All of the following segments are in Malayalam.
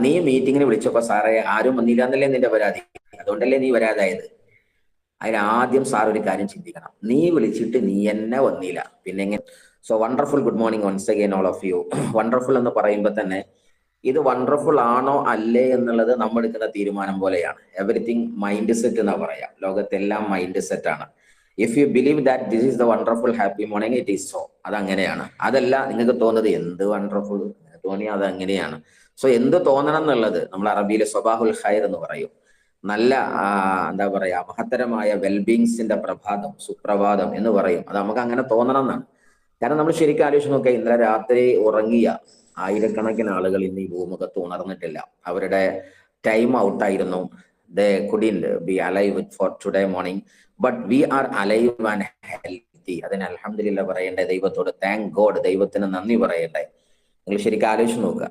നീ മീറ്റിങ്ങിന് വിളിച്ചപ്പോ സാറേ ആരും വന്നില്ല എന്നല്ലേ നിന്റെ പരാതി, അതുകൊണ്ടല്ലേ നീ വരാതായത്. അതിനാദ്യം സാർ ഒരു കാര്യം ചിന്തിക്കണം, നീ വിളിച്ചിട്ട് നീ എന്നെ വന്നില്ല പിന്നെ എങ്ങനെ? So wonderful, good morning once again all of you. Wonderful എന്ന് പറയുമ്പോൾ തന്നെ ഇത് വണ്ടർഫുൾ ആണോ അല്ലേ എന്നുള്ളത് നമ്മൾ എടുക്കുന്ന തീരുമാനം പോലെയാണ്. എവറിത്തിങ് മൈൻഡ് സെറ്റ് എന്നാ പറയാം. ലോകത്തെല്ലാം മൈൻഡ് സെറ്റ് ആണ്. If you believe that this is the wonderful happy morning, it is so. അതങ്ങനെയാണ്. അതല്ല നിങ്ങൾക്ക് തോന്നുന്നത് എന്ത് വണ്ടർഫുൾ തോന്നിയാൽ അത് അങ്ങനെയാണ്. സോ എന്ത് തോന്നണം എന്നുള്ളത് നമ്മൾ അറബിയിലെ സ്വബാഹുൽ ഖൈർ എന്ന് പറയും. നല്ല എന്താ പറയാ, മഹത്തരമായ വെൽബീങ്സിന്റെ പ്രഭാതം, സുപ്രഭാതം എന്ന് പറയും. അത് നമുക്ക് അങ്ങനെ തോന്നണം എന്നാണ്. കാരണം നമ്മൾ ശരിക്കും ആലോചിച്ച് നോക്കുക, ഇന്നലെ രാത്രി ഉറങ്ങിയ ആയിരക്കണക്കിന് ആളുകൾ ഇന്ന് ഈ ഭൂമുഖത്ത് ഉണർന്നിട്ടില്ല. അവരുടെ ടൈം ഔട്ടായിരുന്നു. They couldn't be alive for today morning, but we are alive and healthy. അതിന് അൽഹംദുലില്ലാ പറയണ്ടേ ദൈവത്തോട്, താങ്ക് ഗോഡ്, ദൈവത്തിന് നന്ദി പറയണ്ടേ. നിങ്ങൾ ശരിക്കും ആലോചിച്ച് നോക്കുക.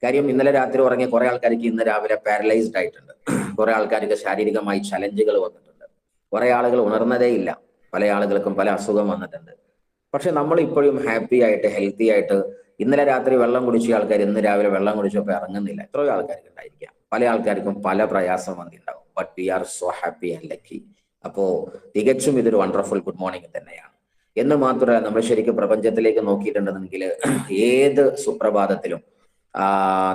കാര്യം ഇന്നലെ രാത്രി ഉറങ്ങിയ കുറെ ആൾക്കാർക്ക് ഇന്ന് രാവിലെ പാരലൈസ്ഡ് ആയിട്ടുണ്ട്. കുറെ ആൾക്കാർക്ക് ശാരീരികമായി ചലഞ്ചുകൾ വന്നിട്ടുണ്ട്. കുറെ ആളുകൾ ഉണർന്നതേ ഇല്ല. പല ആളുകൾക്കും പല അസുഖം വന്നിട്ടുണ്ട്. പക്ഷെ നമ്മൾ ഇപ്പോഴും ഹാപ്പി ആയിട്ട് ഹെൽത്തി ആയിട്ട്, ഇന്നലെ രാത്രി വെള്ളം കുടിച്ച ആൾക്കാർ ഇന്ന് രാവിലെ വെള്ളം കുടിച്ചപ്പോൾ ഇറങ്ങുന്നില്ല. എത്രയോ ആൾക്കാർക്ക് ഉണ്ടായിരിക്കാം. പല ആൾക്കാർക്കും പല പ്രയാസം വന്നിട്ടുണ്ടാവും. But we are so happy and lucky. അപ്പോ തികച്ചും ഇതൊരു വണ്ടർഫുൾ ഗുഡ് മോർണിംഗ് തന്നെയാണ്. എന്ന് മാത്രമല്ല, നമ്മൾ ശരിക്കും പ്രപഞ്ചത്തിലേക്ക് നോക്കിയിട്ടുണ്ടെങ്കിൽ ഏത് സുപ്രഭാതത്തിലും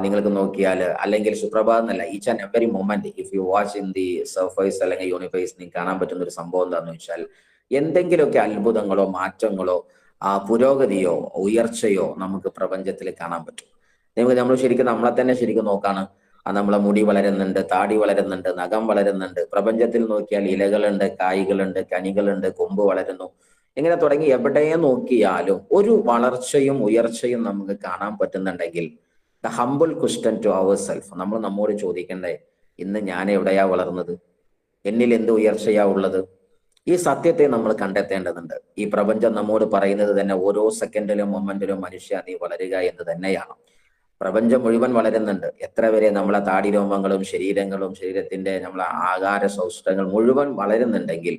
നിങ്ങൾക്ക് നോക്കിയാൽ, അല്ലെങ്കിൽ സുപ്രഭാതം എന്നല്ല, each and every moment if you watch in the surface അല്ലെങ്കിൽ യൂണിവേഴ്സ്, നിങ്ങൾക്ക് കാണാൻ പറ്റുന്ന ഒരു സംഭവം എന്താണെന്ന് വെച്ചാൽ, എന്തെങ്കിലുമൊക്കെ അത്ഭുതങ്ങളോ മാറ്റങ്ങളോ പുരോഗതിയോ ഉയർച്ചയോ നമുക്ക് പ്രപഞ്ചത്തിൽ കാണാൻ പറ്റും. നമ്മൾ ശരിക്കും നമ്മളെ തന്നെ ശരിക്കും നോക്കാണ്. നമ്മളെ മുടി വളരുന്നുണ്ട്, താടി വളരുന്നുണ്ട്, നഖം വളരുന്നുണ്ട്. പ്രപഞ്ചത്തിൽ നോക്കിയാൽ ഇലകളുണ്ട്, കായ്കളുണ്ട്, കനികളുണ്ട്, കൊമ്പ് വളരുന്നു. ഇങ്ങനെ തുടങ്ങി എവിടെ നോക്കിയാലും ഒരു വളർച്ചയും ഉയർച്ചയും നമുക്ക് കാണാൻ പറ്റുന്നുണ്ടെങ്കിൽ, the humble question to our self, നമ്മൾ നമ്മോട് ചോദിക്കണ്ടേ, ഇന്ന് ഞാൻ എവിടെയാ വളർന്നത്? എന്നിൽ എന്ത് ഉയർച്ചയാ ഉള്ളത്? ഈ സത്യത്തെ നമ്മൾ കണ്ടെത്തേണ്ടതുണ്ട്. ഈ പ്രപഞ്ചം നമ്മോട് പറയുന്നത് തന്നെ ഓരോ സെക്കൻഡിലും മൊമെന്റിലും മനുഷ്യ നീ വളരുക എന്ന് തന്നെയാണ്. പ്രപഞ്ചം മുഴുവൻ വളരുന്നുണ്ട്. എത്ര വരെ നമ്മളെ താടി രോമങ്ങളും ശരീരങ്ങളും ശരീരത്തിന്റെ നമ്മളെ ആകാര സൗഷ്ഠങ്ങൾ മുഴുവൻ വളരുന്നുണ്ടെങ്കിൽ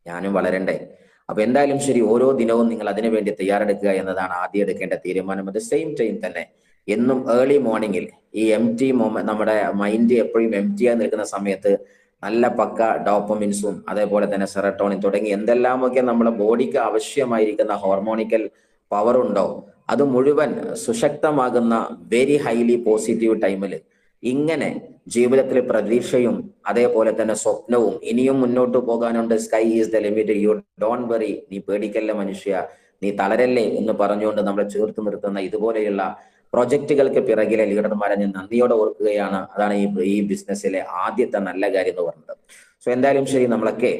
ഞാനും വളരണ്ടേ? അപ്പൊ എന്തായാലും ശരി, ഓരോ ദിനവും നിങ്ങൾ അതിനു വേണ്ടി തയ്യാറെടുക്കുക എന്നതാണ് ആദ്യം എടുക്കേണ്ട തീരുമാനം. അറ്റ് ദ സെയിം ടൈം തന്നെ എന്നും ഏർലി മോർണിംഗിൽ ഈ നമ്മുടെ മൈൻഡ് എപ്പോഴും ആയി നിൽക്കുന്ന സമയത്ത് നല്ല പക്ക ഡോപ്പമിൻസും അതേപോലെ തന്നെ സെറട്ടോണിൻ തുടങ്ങി എന്തെല്ലാമൊക്കെ നമ്മുടെ ബോഡിക്ക് ആവശ്യമായിരിക്കുന്ന ഹോർമോണിക്കൽ പവർ ഉണ്ടോ, അത് മുഴുവൻ സുശക്തമാകുന്ന വെരി ഹൈലി പോസിറ്റീവ് ടൈമിൽ ഇങ്ങനെ ജീവിതത്തിൽ പ്രതീക്ഷയും അതേപോലെ തന്നെ സ്വപ്നവും, ഇനിയും മുന്നോട്ട് പോകാനുണ്ട്, sky is the limit, you don't worry, നീ പേടിക്കല്ല മനുഷ്യ, നീ തളരല്ലേ എന്ന് പറഞ്ഞുകൊണ്ട് നമ്മളെ ചേർത്ത് നിർത്തുന്ന ഇതുപോലെയുള്ള പ്രൊജക്റ്റുകൾക്ക് പിറകിലെ ലീഡർമാരെ ഞാൻ നന്ദിയോടെ ഓർക്കുകയാണ്. അതാണ് ഈ ബിസിനസ്സിലെ ആദ്യത്തെ നല്ല കാര്യം എന്ന് പറഞ്ഞത്. സോ എന്തായാലും ശരി, നമ്മളൊക്കെ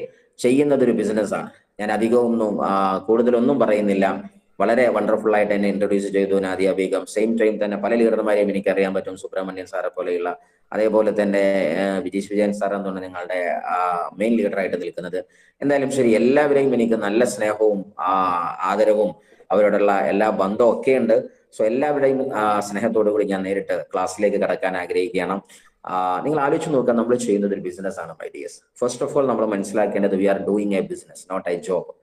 ചെയ്യുന്നത് ഒരു ബിസിനസ്സാണ്. ഞാൻ അധികമൊന്നും കൂടുതലൊന്നും പറയുന്നില്ല. വളരെ വണ്ടർഫുൾ ആയിട്ട് എന്നെ ഇൻട്രൊഡ്യൂസ് ചെയ്തു നാദിയ ബീഗം. സെയിം ടൈം തന്നെ പല ലീഡർമാരെയും എനിക്ക് അറിയാൻ പറ്റും, സുബ്രഹ്മണ്യൻ സാറെ പോലെയുള്ള, അതേപോലെ തന്നെ വിജീഷ് വിജയൻ സാർ എന്താണ് നിങ്ങളുടെ മെയിൻ ലീഡറായിട്ട് നിൽക്കുന്നത്. എന്തായാലും ശരി, എല്ലാവരെയും എനിക്ക് നല്ല സ്നേഹവും ആദരവും അവരോടുള്ള എല്ലാ ബന്ധവും ഒക്കെ ഉണ്ട്. സോ എല്ലാവരുടെയും സ്നേഹത്തോടു കൂടി ഞാൻ നേരിട്ട് ക്ലാസ്സിലേക്ക് കടക്കാൻ ആഗ്രഹിക്കുകയാണ്. നിങ്ങൾ ആലോചിച്ച് നോക്കുക, നമ്മൾ ചെയ്യുന്നത് ഒരു ബിസിനസ് ആണ് my dears. First of all നമ്മൾ മനസ്സിലാക്കേണ്ടത് we are doing a business, not a job.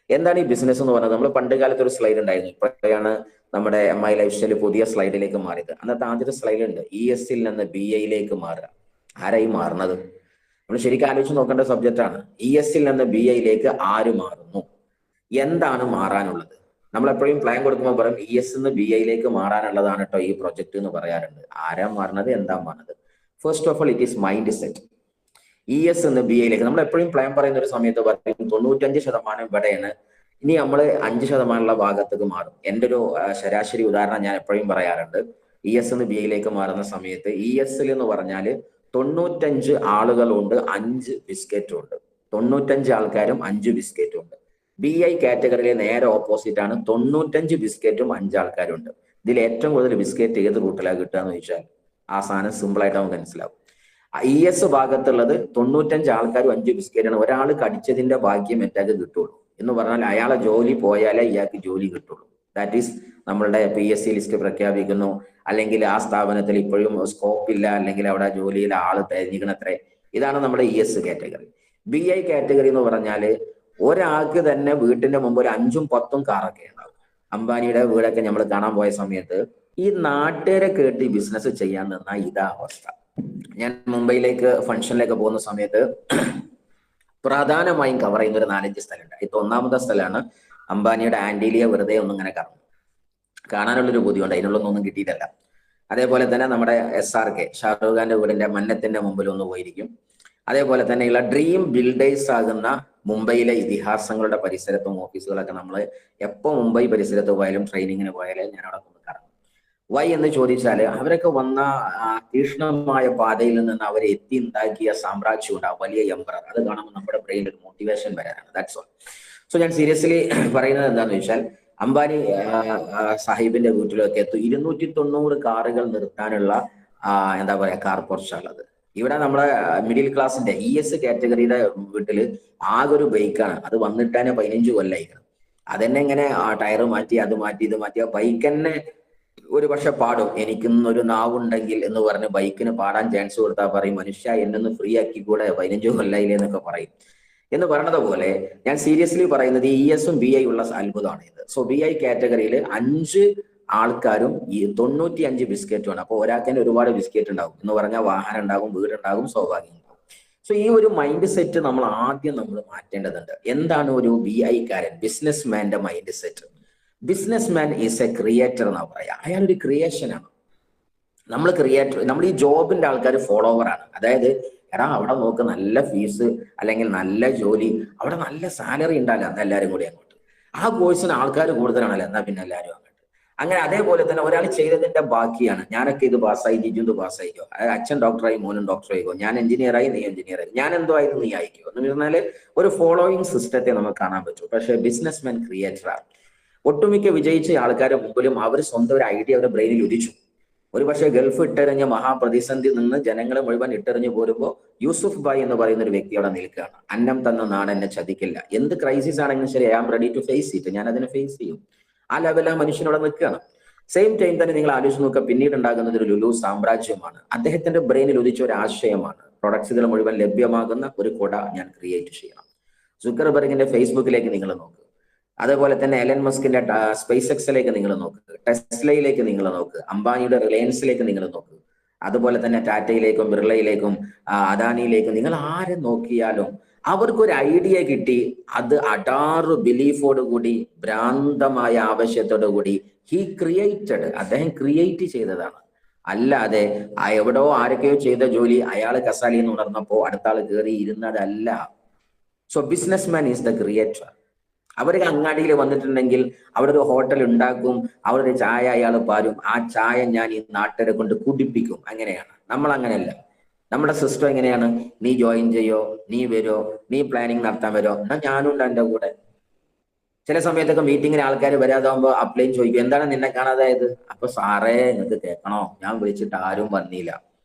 എന്താണ് ഈ ബിസിനസ് എന്ന് പറയുന്നത്? നമ്മൾ പണ്ട് കാലത്ത് ഒരു സ്ലൈഡ് ഉണ്ടായിരുന്നു, ഇപ്പോഴാണ് നമ്മുടെ MI ലൈഫ് സ്റ്റൈൽ പുതിയ സ്ലൈഡിലേക്ക് മാറിയത്. അന്നത്തെ ആദ്യത്തെ സ്ലൈഡ് ഉണ്ട്, ESൽ നിന്ന് BIയിലേക്ക് മാറുക. ആരായി മാറുന്നത്? നമ്മൾ ശരിക്കും ആലോചിച്ച് നോക്കേണ്ട സബ്ജക്റ്റ് ആണ്. ESൽ നിന്ന് BIയിലേക്ക് ആര് മാറുന്നു? എന്താണ് മാറാനുള്ളത്? നമ്മൾ എപ്പോഴും പ്ലാൻ കൊടുക്കുമ്പോൾ പറയും ES നിന്ന് BIയിലേക്ക് മാറാനുള്ളതാണ് കേട്ടോ ഈ പ്രൊജക്ട് എന്ന് പറയാറുണ്ട്. ആരാ മാറുന്നത്? എന്താ മാറുന്നത്? First of all it is mind set. ES നിന്ന് BIയിലേക്ക് നമ്മൾ എപ്പോഴും പ്ലാൻ പറയുന്ന ഒരു സമയത്ത് പറയും 95% ഇവിടെയാണ്, ഇനി നമ്മൾ 5% ഭാഗത്തേക്ക് മാറും. എൻ്റെ ഒരു ശരാശരി ഉദാഹരണം ഞാൻ എപ്പോഴും പറയാറുണ്ട്. ES നിന്ന് BIയിലേക്ക് മാറുന്ന സമയത്ത് ESൽ എന്ന് പറഞ്ഞാൽ 95 ആളുകളുണ്ട്, 5 ബിസ്ക്കറ്റും ഉണ്ട്. 95 ആൾക്കാരും 5 ബിസ്ക്കറ്റും ഉണ്ട്. BI കാറ്റഗറിയിലെ നേരെ ഓപ്പോസിറ്റ് ആണ്, 95 ബിസ്ക്കറ്റും 5 ആൾക്കാരും ഉണ്ട്. ഇതിൽ ഏറ്റവും കൂടുതൽ ബിസ്ക്കറ്റ് ഏത് റൂട്ടിലാണ് കിട്ടുക എന്ന് ചോദിച്ചാൽ ആ സാധനം സിമ്പിൾ ആയിട്ട് നമുക്ക് മനസ്സിലാവും. ES ഭാഗത്തുള്ളത് 95 ആൾക്കാരും 5 ബിസ്ക്കറ്റാണ്. ഒരാൾ കടിച്ചതിന്റെ ഭാഗ്യം മറ്റാൾക്ക് കിട്ടുള്ളൂ എന്ന് പറഞ്ഞാൽ അയാളെ ജോലി പോയാലേ ഇയാൾക്ക് ജോലി കിട്ടുള്ളൂ. ദാറ്റ് ഈസ് നമ്മളുടെ PSC ലിസ്റ്റ് പ്രഖ്യാപിക്കുന്നു, അല്ലെങ്കിൽ ആ സ്ഥാപനത്തിൽ ഇപ്പോഴും സ്കോപ്പ് ഇല്ല, അല്ലെങ്കിൽ അവിടെ ജോലിയിൽ ആള് തിരഞ്ഞിക്കണത്രേ. ഇതാണ് നമ്മുടെ ES കാറ്റഗറി. BI കാറ്റഗറി എന്ന് പറഞ്ഞാൽ ഒരാൾക്ക് തന്നെ വീട്ടിന്റെ മുമ്പ് ഒരു 5ഉം 10ഉം കാറൊക്കെ ഉണ്ടാവും. അംബാനിയുടെ വീടൊക്കെ നമ്മൾ കാണാൻ പോയ സമയത്ത് ഈ നാട്ടുകാരെ കേട്ട് ഈ ബിസിനസ് ചെയ്യാൻ നിന്നാ ഇതാ അവസ്ഥ. ഞാൻ മുംബൈയിലേക്ക് ഫംഗ്ഷനിലേക്ക് പോകുന്ന സമയത്ത് പ്രധാനമായും കവർ ചെയ്യുന്ന ഒരു 4-5 സ്ഥലമുണ്ട്. ഇത് ഒന്നാമത്തെ സ്ഥലമാണ് അംബാനിയുടെ ആന്റീലിയ. വെറുതെ ഒന്നും ഇങ്ങനെ കാണാനുള്ളൊരു ബുദ്ധിമുണ്ട്, അതിനുള്ളൊന്നും കിട്ടിയിട്ടല്ല. അതേപോലെ തന്നെ നമ്മുടെ SRK ഷാറൂഖ് ഖാന്റെ വീടിന്റെ മന്നത്തിന്റെ മുമ്പിൽ ഒന്ന് പോയിരിക്കും. അതേപോലെ തന്നെയുള്ള ഡ്രീം ബിൽഡേഴ്സ് ആകുന്ന മുംബൈയിലെ ഇതിഹാസങ്ങളുടെ പരിസരത്തും ഓഫീസുകളൊക്കെ നമ്മൾ എപ്പോൾ മുംബൈ പരിസരത്ത് പോയാലും ട്രെയിനിങ്ങിന് പോയാലും ഞാൻ അവിടെ ഒന്ന് കറങ്ങും. വൈ എന്ന് ചോദിച്ചാൽ അവരൊക്കെ വന്ന തീക്ഷ്ണമായ പാതയിൽ നിന്ന് അവരെ എത്തി ഉണ്ടാക്കിയ സാമ്രാജ്യം ഉണ്ടാവും, വലിയ എംപറർ. അത് കാണുമ്പോൾ നമ്മുടെ ബ്രെയിനിൽ ഒരു മോട്ടിവേഷൻ വരാനാണ്. That's all. സോ ഞാൻ സീരിയസ്ലി പറയുന്നത് എന്താണെന്ന് വെച്ചാൽ, അംബാനി സാഹിബിന്റെ വീട്ടിലൊക്കെ 290 കാറുകൾ നിർത്താനുള്ള എന്താ പറയാ കാർ പോർച്ചാണുള്ളത്. ഇവിടെ നമ്മുടെ മിഡിൽ ക്ലാസിന്റെ ES കാറ്റഗറിയുടെ വീട്ടില് ആകെ ഒരു ബൈക്കാണ്. അത് വന്നിട്ട് തന്നെ 15 കൊല്ലായിരിക്കണം. അതെന്നെ ഇങ്ങനെ ടയർ മാറ്റി അത് മാറ്റി ഇത് മാറ്റി ആ ബൈക്ക് തന്നെ ഒരു പക്ഷെ പാടും. എനിക്കിന്നൊരു നാവുണ്ടെങ്കിൽ എന്ന് പറഞ്ഞ് ബൈക്കിന് പാടാൻ ചാൻസ് കൊടുത്താൽ പറയും, മനുഷ്യ എന്നൊന്ന് ഫ്രീ ആക്കി കൂടെ, 15 കൊല്ലായില്ലേ എന്നൊക്കെ പറയും. എന്ന് പറയണത് പോലെ ഞാൻ സീരിയസ്ലി പറയുന്നത് ESഉം BI ഉള്ള അത്ഭുതമാണ് ഇത്. സോ BI കാറ്റഗറിയിൽ 5 ആൾക്കാരും ഈ 95 ബിസ്ക്കറ്റുമാണ്. അപ്പോൾ ഒരാൾക്ക് തന്നെ ഒരുപാട് ബിസ്ക്കറ്റ് ഉണ്ടാവും എന്ന് പറഞ്ഞാൽ വാഹനം ഉണ്ടാകും, വീടുണ്ടാകും, സൗഭാഗ്യം ഉണ്ടാകും. സോ ഈ ഒരു മൈൻഡ് സെറ്റ് നമ്മൾ ആദ്യം മാറ്റേണ്ടതുണ്ട്. എന്താണ് ഒരു BI കാരൻ, ബിസിനസ് മാന്റെ mindset? Businessman is a creator എന്നാ പറയാ. അയാളൊരു ക്രിയേഷനാണ്. നമ്മൾ ഈ ജോബിന്റെ ആൾക്കാർ ഫോളോവറാണ്. അതായത് എടാ അവിടെ നോക്ക്, നല്ല ഫീസ് അല്ലെങ്കിൽ നല്ല ജോലി, അവിടെ നല്ല സാലറി ഉണ്ടാവില്ല, എന്നാ എല്ലാവരും കൂടി അങ്ങോട്ട്. ആ കോഴ്സിന് ആൾക്കാർ കൂടുതലാണല്ലോ, എന്നാ പിന്നെ എല്ലാവരും അങ്ങോട്ട്. അങ്ങനെ അതേപോലെ തന്നെ ഒരാൾ ചെയ്തതിന്റെ ബാക്കിയാണ്. ഞാനൊക്കെ ഇത് പാസ്സായി, ജിജു ഇത് പാസ്സായിക്കോ, അതായത് അച്ഛൻ ഡോക്ടറായി മോനും ഡോക്ടറായിക്കോ, ഞാൻ എഞ്ചിനീയറായി നീ എഞ്ചിനീയറായി, ഞാൻ എന്തോ ആയിരുന്നു നീ ആയിക്കോ എന്ന് പറഞ്ഞാൽ ഒരു ഫോളോയിങ് സിസ്റ്റത്തെ നമുക്ക് കാണാൻ പറ്റും. പക്ഷേ ബിസിനസ്മാൻ ക്രിയേറ്ററാണ്. ഒട്ടുമിക്ക വിജയിച്ച ആൾക്കാരുടെ മുമ്പിലും അവർ സ്വന്തം ഒരു ഐഡിയ അവരുടെ ബ്രെയിനിൽ ഉദിച്ചു. ഒരു പക്ഷേ ഗൾഫ് ഇട്ടെറിഞ്ഞ മഹാപ്രതിസന്ധി നിന്ന് ജനങ്ങളെ മുഴുവൻ ഇട്ടെറിഞ്ഞ് പോരുമ്പോൾ യൂസുഫ് ഭായ് എന്ന് പറയുന്ന ഒരു വ്യക്തി അവിടെ നിൽക്കുകയാണ്. അന്നം തന്ന നാട് എന്നെ ചതിക്കില്ല. എന്ത് ക്രൈസിസ് ആണെങ്കിലും ശരി, I am ready to face it, ഞാൻ അതിനെ ഫേസ് ചെയ്യും. ആ ലെവൽ ആ മനുഷ്യനോടെ നിൽക്കുകയാണ്. സെയിം ടൈം തന്നെ നിങ്ങൾ ആലോചിച്ച് നോക്കുക, പിന്നീട് ഉണ്ടാകുന്നത് ഒരു ലുലു സാമ്രാജ്യമാണ്. അദ്ദേഹത്തിന്റെ ബ്രെയിനിൽ ഉദിച്ച ഒരു ആശയമാണ്, പ്രൊഡക്ട്സുകൾ മുഴുവൻ ലഭ്യമാകുന്ന ഒരു കുട ഞാൻ ക്രിയേറ്റ് ചെയ്യണം. സുക്കർബർഗിന്റെ ഫേസ്ബുക്കിലേക്ക് നിങ്ങൾ നോക്ക്, അതേപോലെ തന്നെ എലൻ മസ്കിന്റെ സ്പേസ് എക്സിലേക്ക് നിങ്ങൾ നോക്ക്, ടെസ്ലയിലേക്ക് നിങ്ങൾ നോക്ക്, അംബാനിയുടെ റിലയൻസിലേക്ക് നിങ്ങൾ നോക്ക്, അതുപോലെ തന്നെ ടാറ്റയിലേക്കും ബിർളയിലേക്കും അദാനിയിലേക്കും നിങ്ങൾ ആരെ നോക്കിയാലും അവർക്കൊരു ഐഡിയ കിട്ടി. അത് അടാറ് ബിലീഫോട് കൂടി, ഭ്രാന്തമായ ആവശ്യത്തോടു കൂടി അദ്ദേഹം ക്രിയേറ്റ് ചെയ്തതാണ്. അല്ലാതെ എവിടോ ആരൊക്കെയോ ചെയ്ത ജോലി അയാൾ കസാലിയിൽ നിന്ന് ഉണർന്നപ്പോ അടുത്ത ആൾ കയറി ഇരുന്നതല്ല. So businessman is the creator. അവർ അങ്ങാടിയിൽ വന്നിട്ടുണ്ടെങ്കിൽ അവിടെ ഒരു ഹോട്ടൽ ഉണ്ടാക്കും, അവിടെ ഒരു ചായ അയാൾ പാരും, ആ ചായ ഞാൻ ഈ നാട്ടുകാരെ കൊണ്ട് കുടിപ്പിക്കും. അങ്ങനെയാണ്. നമ്മൾ അങ്ങനെയല്ല. നമ്മുടെ സിസ്റ്റം എങ്ങനെയാണ്? നീ ജോയിൻ ചെയ്യോ, നീ വരുമോ, നീ പ്ലാനിങ് നടത്താൻ വരുമോ, എന്നാൽ ഞാനുണ്ട് എൻ്റെ കൂടെ. ചില സമയത്തൊക്കെ മീറ്റിങ്ങിന് ആൾക്കാർ വരാതാകുമ്പോൾ അപ്ലൈൻ ചോദിക്കും, എന്താണ് നിന്നെ കാണാതായത്? അപ്പൊ സാറേ നിങ്ങൾക്ക് കേൾക്കണോ, ഞാൻ വിളിച്ചിട്ട് ആരും വന്നില്ല.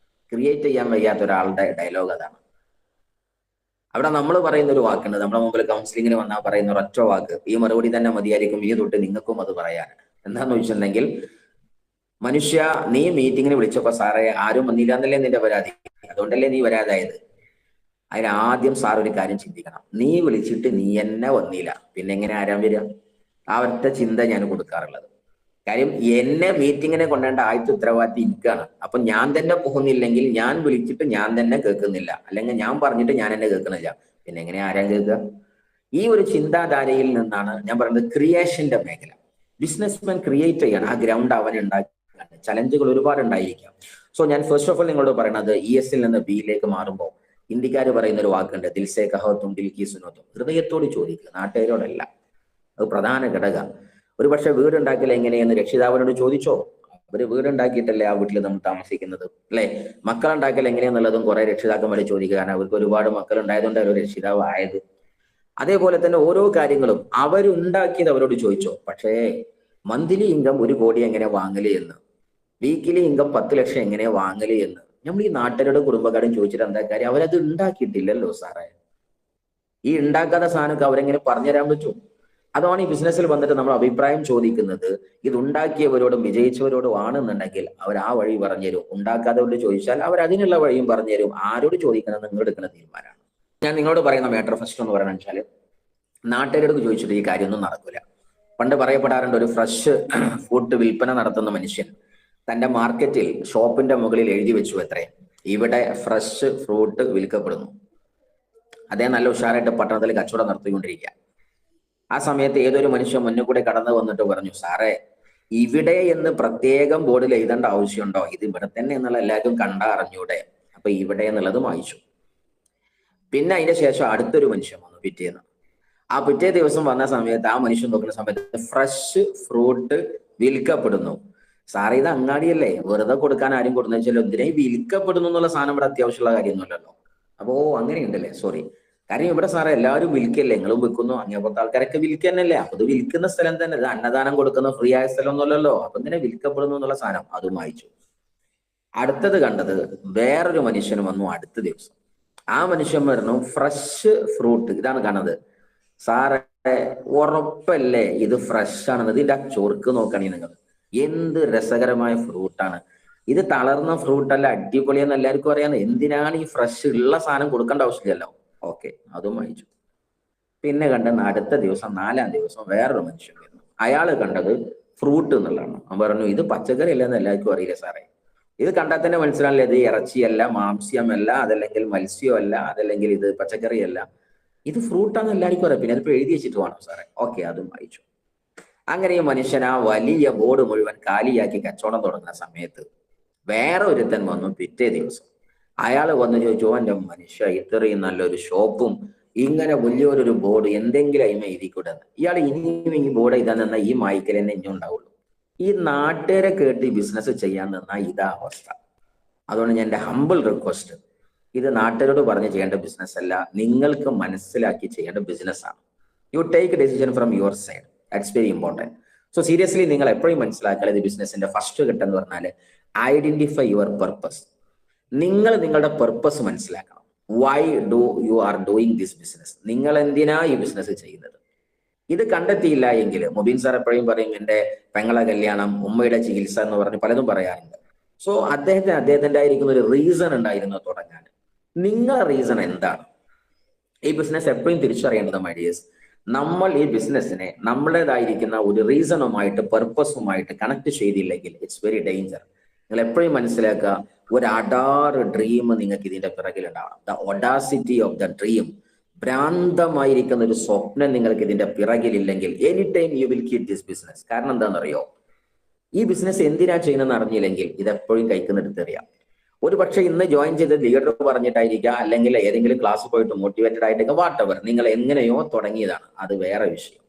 ക്രിയേറ്റ് ചെയ്യാൻ വയ്യാത്ത ഒരാളുടെ ഡയലോഗ് അതാണ്. അവിടെ നമ്മൾ പറയുന്ന ഒരു വാക്കുണ്ട്, നമ്മുടെ മുമ്പിൽ കൗൺസിലിങ്ങിന് വന്നാൽ പറയുന്ന ഒരൊറ്റ വാക്ക്, ഈ മറുപടി തന്നെ മതിയായിരിക്കും ഈ തൊട്ട് നിങ്ങൾക്കും അത് പറയാൻ. എന്താന്ന് വെച്ചിട്ടുണ്ടെങ്കിൽ, മനുഷ്യ നീ മീറ്റിങ്ങിന് വിളിച്ചപ്പോ സാറേ ആരും വന്നില്ല എന്നല്ലേ നിന്റെ പരാതി, അതുകൊണ്ടല്ലേ നീ വരാതായത്. അതിനാദ്യം സാർ ഒരു കാര്യം ചിന്തിക്കണം, നീ വിളിച്ചിട്ട് നീ എന്നെ വന്നില്ല, പിന്നെ എങ്ങനെ ആരാൻ വരിക? ആ ഒറ്റ ചിന്ത ഞാൻ കൊടുക്കാറുള്ളത്. കാര്യം എന്നെ മീറ്റിങ്ങിനെ കൊണ്ടേണ്ട ആദ്യത്തെ ഉത്തരവാദിത്തം എനിക്കാണ്. അപ്പൊ ഞാൻ തന്നെ പോകുന്നില്ലെങ്കിൽ, ഞാൻ വിളിച്ചിട്ട് ഞാൻ തന്നെ കേൾക്കുന്നില്ല, അല്ലെങ്കിൽ ഞാൻ പറഞ്ഞിട്ട് ഞാൻ എന്നെ കേൾക്കുന്നില്ല, പിന്നെ എങ്ങനെ ആരാൻ കേൾക്കുക? ഈ ഒരു ചിന്താധാരയിൽ നിന്നാണ് ഞാൻ പറയുന്നത് ക്രിയേഷന്റെ മേഖല. ബിസിനസ്മാൻ ക്രിയേറ്റ് ചെയ്യണം, ആ ഗ്രൗണ്ട് അവനെ ഉണ്ടാക്കി. ചലഞ്ചുകൾ ഒരുപാട് ഉണ്ടായിരിക്കാം. സോ ഞാൻ ഫസ്റ്റ് ഓഫ് ഓൾ നിങ്ങളോട് പറയുന്നത്, ESൽ നിന്ന് Bയിലേക്ക് മാറുമ്പോൾ ഇന്ത്യക്കാർ പറയുന്ന ഒരു വാക്കുണ്ട്, ദിൽസേ കഹോ തും ദിൽ കി സുനോ തും. ഹൃദയത്തോട് ചോദിക്കുക, നാട്ടുകാരോടല്ല. അത് പ്രധാന ഘടകം. ഒരു പക്ഷെ വീടുണ്ടാക്കില്ല എങ്ങനെയെന്ന് രക്ഷിതാവിനോട് ചോദിച്ചോ. അവര് വീടുണ്ടാക്കിയിട്ടല്ലേ ആ വീട്ടിൽ നമ്മൾ താമസിക്കുന്നത്, അല്ലെ? മക്കളുണ്ടാക്കൽ എങ്ങനെയാന്നുള്ളതും കുറെ രക്ഷിതാക്കന്മാരെ ചോദിക്കുക, കാരണം അവർക്ക് ഒരുപാട് മക്കൾ ഉണ്ടായതുകൊണ്ട് അവർ രക്ഷിതാവ് ആയത്. അതേപോലെ തന്നെ ഓരോ കാര്യങ്ങളും അവരുണ്ടാക്കിയത് അവരോട് ചോദിച്ചോ. പക്ഷേ മന്ത്ലി ഇൻകം 1 കോടി എങ്ങനെ വാങ്ങല് എന്ന്, വീക്കിലി ഇൻകം 10 ലക്ഷം എങ്ങനെ വാങ്ങല് എന്ന് നമ്മൾ ഈ നാട്ടുകാരുടെ കുടുംബക്കാരും ചോദിച്ചിട്ട് എന്താ കാര്യം? അവരത് ഉണ്ടാക്കിയിട്ടില്ലല്ലോ സാറേ. ഈ ഉണ്ടാക്കാത്ത സാധനമൊക്കെ അവരെങ്ങനെ പറഞ്ഞുതരാൻ പറ്റും? അതാണ് ഈ ബിസിനസ്സിൽ വന്നിട്ട് നമ്മൾ അഭിപ്രായം ചോദിക്കുന്നത്. ഇത് ഉണ്ടാക്കിയവരോടും വിജയിച്ചവരോടും ആണെന്നുണ്ടെങ്കിൽ അവർ ആ വഴി പറഞ്ഞുതരും. ഉണ്ടാക്കാത്തവരോട് ചോദിച്ചാൽ അവർ അതിനുള്ള വഴിയും പറഞ്ഞുതരും. ആരോട് ചോദിക്കണം നിങ്ങൾ എടുക്കുന്ന തീരുമാനമാണ്. ഞാൻ നിങ്ങളോട് പറയുന്ന മാറ്റർ ഫസ്റ്റ് എന്ന് പറയുന്നത് വെച്ചാൽ, നാട്ടുകാരോട് ചോദിച്ചിട്ട് ഈ കാര്യമൊന്നും നടക്കില്ല. പണ്ട് പറയപ്പെടാറുണ്ട്, ഒരു ഫ്രഷ് ഫുഡ് വിൽപ്പന നടത്തുന്ന മനുഷ്യൻ തന്റെ മാർക്കറ്റിൽ ഷോപ്പിന്റെ മുകളിൽ എഴുതി വെച്ചു അത്രേ, ഇവിടെ ഫ്രഷ് ഫ്രൂട്ട് വിൽക്കപ്പെടുന്നു. അദ്ദേഹം നല്ല ഉഷാറായിട്ട് പട്ടണത്തിൽ കച്ചവടം നടത്തിക്കൊണ്ടിരിക്കുക. ആ സമയത്ത് ഏതൊരു മനുഷ്യൻ മുന്നിൽ കൂടെ കടന്നു വന്നിട്ട് പറഞ്ഞു, സാറേ ഇവിടെ എന്ന് പ്രത്യേകം ബോർഡിൽ എഴുതേണ്ട ആവശ്യമുണ്ടോ? ഇത് ഇവിടെ തന്നെ എന്നുള്ള എല്ലാവർക്കും കണ്ടാ അറിഞ്ഞൂടെ? അപ്പൊ ഇവിടെ എന്നുള്ളത് വായിച്ചു. പിന്നെ അതിന്റെ ശേഷം അടുത്തൊരു മനുഷ്യൻ വന്നു പിറ്റേന്ന്. ആ പിറ്റേ ദിവസം വന്ന സമയത്ത് ആ മനുഷ്യൻ നോക്കുന്ന സമയത്ത് ഫ്രഷ് ഫ്രൂട്ട് വിൽക്കപ്പെടുന്നു. സാറേ ഇത് അങ്ങാടിയല്ലേ, വെറുതെ കൊടുക്കാൻ ആരും കൊടുക്കുന്ന വെച്ചാൽ എന്തിനാ വിൽക്കപ്പെടുന്നു എന്നുള്ള സാധനം ഇവിടെ അത്യാവശ്യമുള്ള കാര്യമൊന്നുമല്ലല്ലോ. അപ്പോ അങ്ങനെയുണ്ടല്ലേ, സോറി. കാര്യം ഇവിടെ സാറേ എല്ലാവരും വിൽക്കല്ലേ, നിങ്ങളും വിൽക്കുന്നു, അങ്ങേപ്പുറത്തെ ആൾക്കാരൊക്കെ വിൽക്കന്നല്ലേ. അപ്പൊ ഇത് വിൽക്കുന്ന സ്ഥലം തന്നെ, ഇത് അന്നദാനം കൊടുക്കുന്ന ഫ്രീ ആയ സ്ഥലം ഒന്നുമല്ലല്ലോ. അപ്പൊ ഇങ്ങനെ വിൽക്കപ്പെടുന്നു എന്നുള്ള സാധനം അതും വായിച്ചു. അടുത്തത് കണ്ടത് വേറൊരു മനുഷ്യന് വന്നു അടുത്ത ദിവസം. ആ മനുഷ്യൻ പറഞ്ഞു ഫ്രഷ് ഫ്രൂട്ട്, ഇതാണ് കാണുന്നത്. സാറേ ഉറപ്പല്ലേ ഇത് ഫ്രഷ് ആണെന്ന്? ഇതിന്റെ ആ ചൊറുക്ക് നോക്കണേ നിങ്ങൾ, എന്ത് രസകരമായ ഫ്രൂട്ടാണ് ഇത്. തളർന്ന ഫ്രൂട്ടല്ല, അടിപൊളിയെന്ന് എല്ലാവർക്കും അറിയാന്ന്. എന്തിനാണ് ഈ ഫ്രഷ് ഉള്ള സാധനം കൊടുക്കേണ്ട ആവശ്യമില്ലല്ലോ. ഓക്കെ, അതും വായിച്ചു. പിന്നെ കണ്ടെന്ന് അടുത്ത ദിവസം 4-ാം ദിവസം വേറൊരു മനുഷ്യൻ വരുന്നു. അയാള് കണ്ടത് ഫ്രൂട്ട് എന്നുള്ളതാണ്. അവൻ പറഞ്ഞു ഇത് പച്ചക്കറി അല്ലെന്ന് എല്ലാവർക്കും അറിയില്ല സാറേ, ഇത് കണ്ടാൽ തന്നെ മനസ്സിലാവില്ല, ഇത് ഇറച്ചിയല്ല, മാംസ്യമല്ല, അതല്ലെങ്കിൽ മത്സ്യമല്ല, അതല്ലെങ്കിൽ ഇത് പച്ചക്കറിയല്ല, ഇത് ഫ്രൂട്ടാന്ന് എല്ലാവർക്കും അറിയാം. പിന്നെ അതിപ്പോ എഴുതി വെച്ചിട്ട് വേണം സാറേ. ഓക്കെ, അതും വായിച്ചു. അങ്ങനെ ഈ മനുഷ്യൻ ആ വലിയ ബോർഡ് മുഴുവൻ കാലിയാക്കി കച്ചവടം തുടങ്ങുന്ന സമയത്ത് വേറെ ഒരുത്തൻ വന്നു പിറ്റേ ദിവസം. അയാൾ വന്ന് ചോദിച്ചു, എന്റെ മനുഷ്യ ഇത്രയും നല്ലൊരു ഷോപ്പും ഇങ്ങനെ വലിയൊരു ബോർഡ് എന്തെങ്കിലും അതിമ എഴുതിക്കൂടെ? ഇയാൾ ഇനിയും ഈ ബോർഡ് എഴുതാൻ നിന്നാൽ ഈ മായ്ക്കൽ തന്നെ ഇനി ഉണ്ടാവുള്ളൂ. ഈ നാട്ടുകാരെ കേട്ട് ഈ ബിസിനസ് ചെയ്യാൻ നിന്നാൽ ഇതാ അവസ്ഥ. അതുകൊണ്ട് ഞാൻ എൻ്റെ ഹമ്പിൾ റിക്വസ്റ്റ്, ഇത് നാട്ടുകാരോട് പറഞ്ഞ് ചെയ്യേണ്ട ബിസിനസ് അല്ല, നിങ്ങൾക്ക് മനസ്സിലാക്കി ചെയ്യേണ്ട ബിസിനസ്സാണ്. You take decision from your side, that's very important. So seriously നിങ്ങൾ എപ്പോഴും മനസ്സിലാക്കുക, ഇത് ബിസിനസിന്റെ ഫസ്റ്റ് ഘട്ടം എന്ന് പറഞ്ഞാൽ ഐഡന്റിഫൈ യുവർ പർപ്പസ്. നിങ്ങൾ നിങ്ങളുടെ പർപ്പസ് മനസ്സിലാക്കണം. Why do you are doing this business? നിങ്ങൾ എന്തിനാ ഈ ബിസിനസ് ചെയ്യുന്നത്? ഇത് കണ്ടെത്തിയില്ല എങ്കിൽ, മുബീൻ സാർ എപ്പോഴും പറയും എൻ്റെ പെങ്ങളെ കല്യാണം, ഉമ്മയുടെ ചികിത്സ എന്ന് പറഞ്ഞ് പലതും പറയാറുണ്ട്. സോ അദ്ദേഹത്തിന്റെ ആയിരിക്കുന്ന ഒരു റീസൺ ഉണ്ടായിരുന്നു തുടങ്ങാൻ. നിങ്ങളുടെ റീസൺ എന്താണ്? ഈ ബിസിനസ് എപ്പോഴും തിരിച്ചറിയേണ്ടത് മൈഡിയേഴ്സ്, നമ്മൾ ഈ ബിസിനസ്സിനെ നമ്മുടേതായിരിക്കുന്ന ഒരു റീസണുമായിട്ട് പർപ്പസുമായിട്ട് കണക്ട് ചെയ്തില്ലെങ്കിൽ ഇറ്റ്സ് വെരി ഡേഞ്ചർ. നിങ്ങൾ എപ്പോഴും മനസ്സിലാക്കുക, ഒരു അഡാറ് ഡ്രീം നിങ്ങൾക്ക് ഇതിന്റെ പിറകിൽ ഉണ്ടാവണം. The audacity of the dream, ഭ്രാന്തമായിരിക്കുന്ന ഒരു സ്വപ്നം നിങ്ങൾക്ക് ഇതിന്റെ പിറകിലില്ലെങ്കിൽ any time you will keep this business. കാരണം എന്താണെന്നറിയോ, ഈ ബിസിനസ് എന്തിനാ ചെയ്യുന്നതെന്ന് അറിഞ്ഞില്ലെങ്കിൽ ഇതെപ്പോഴും കൈക്കുന്നെടുത്തറിയാം. ഒരു പക്ഷെ ഇന്ന് ജോയിൻ ചെയ്ത ലീഡർ പറഞ്ഞിട്ടായിരിക്കാം, അല്ലെങ്കിൽ ഏതെങ്കിലും ക്ലാസ് പോയിട്ട് മോട്ടിവേറ്റഡ് ആയിട്ടൊക്കെ, വാട്ട് എവർ, നിങ്ങൾ എങ്ങനെയോ തുടങ്ങിയതാണ്, അത് വേറെ വിഷയം.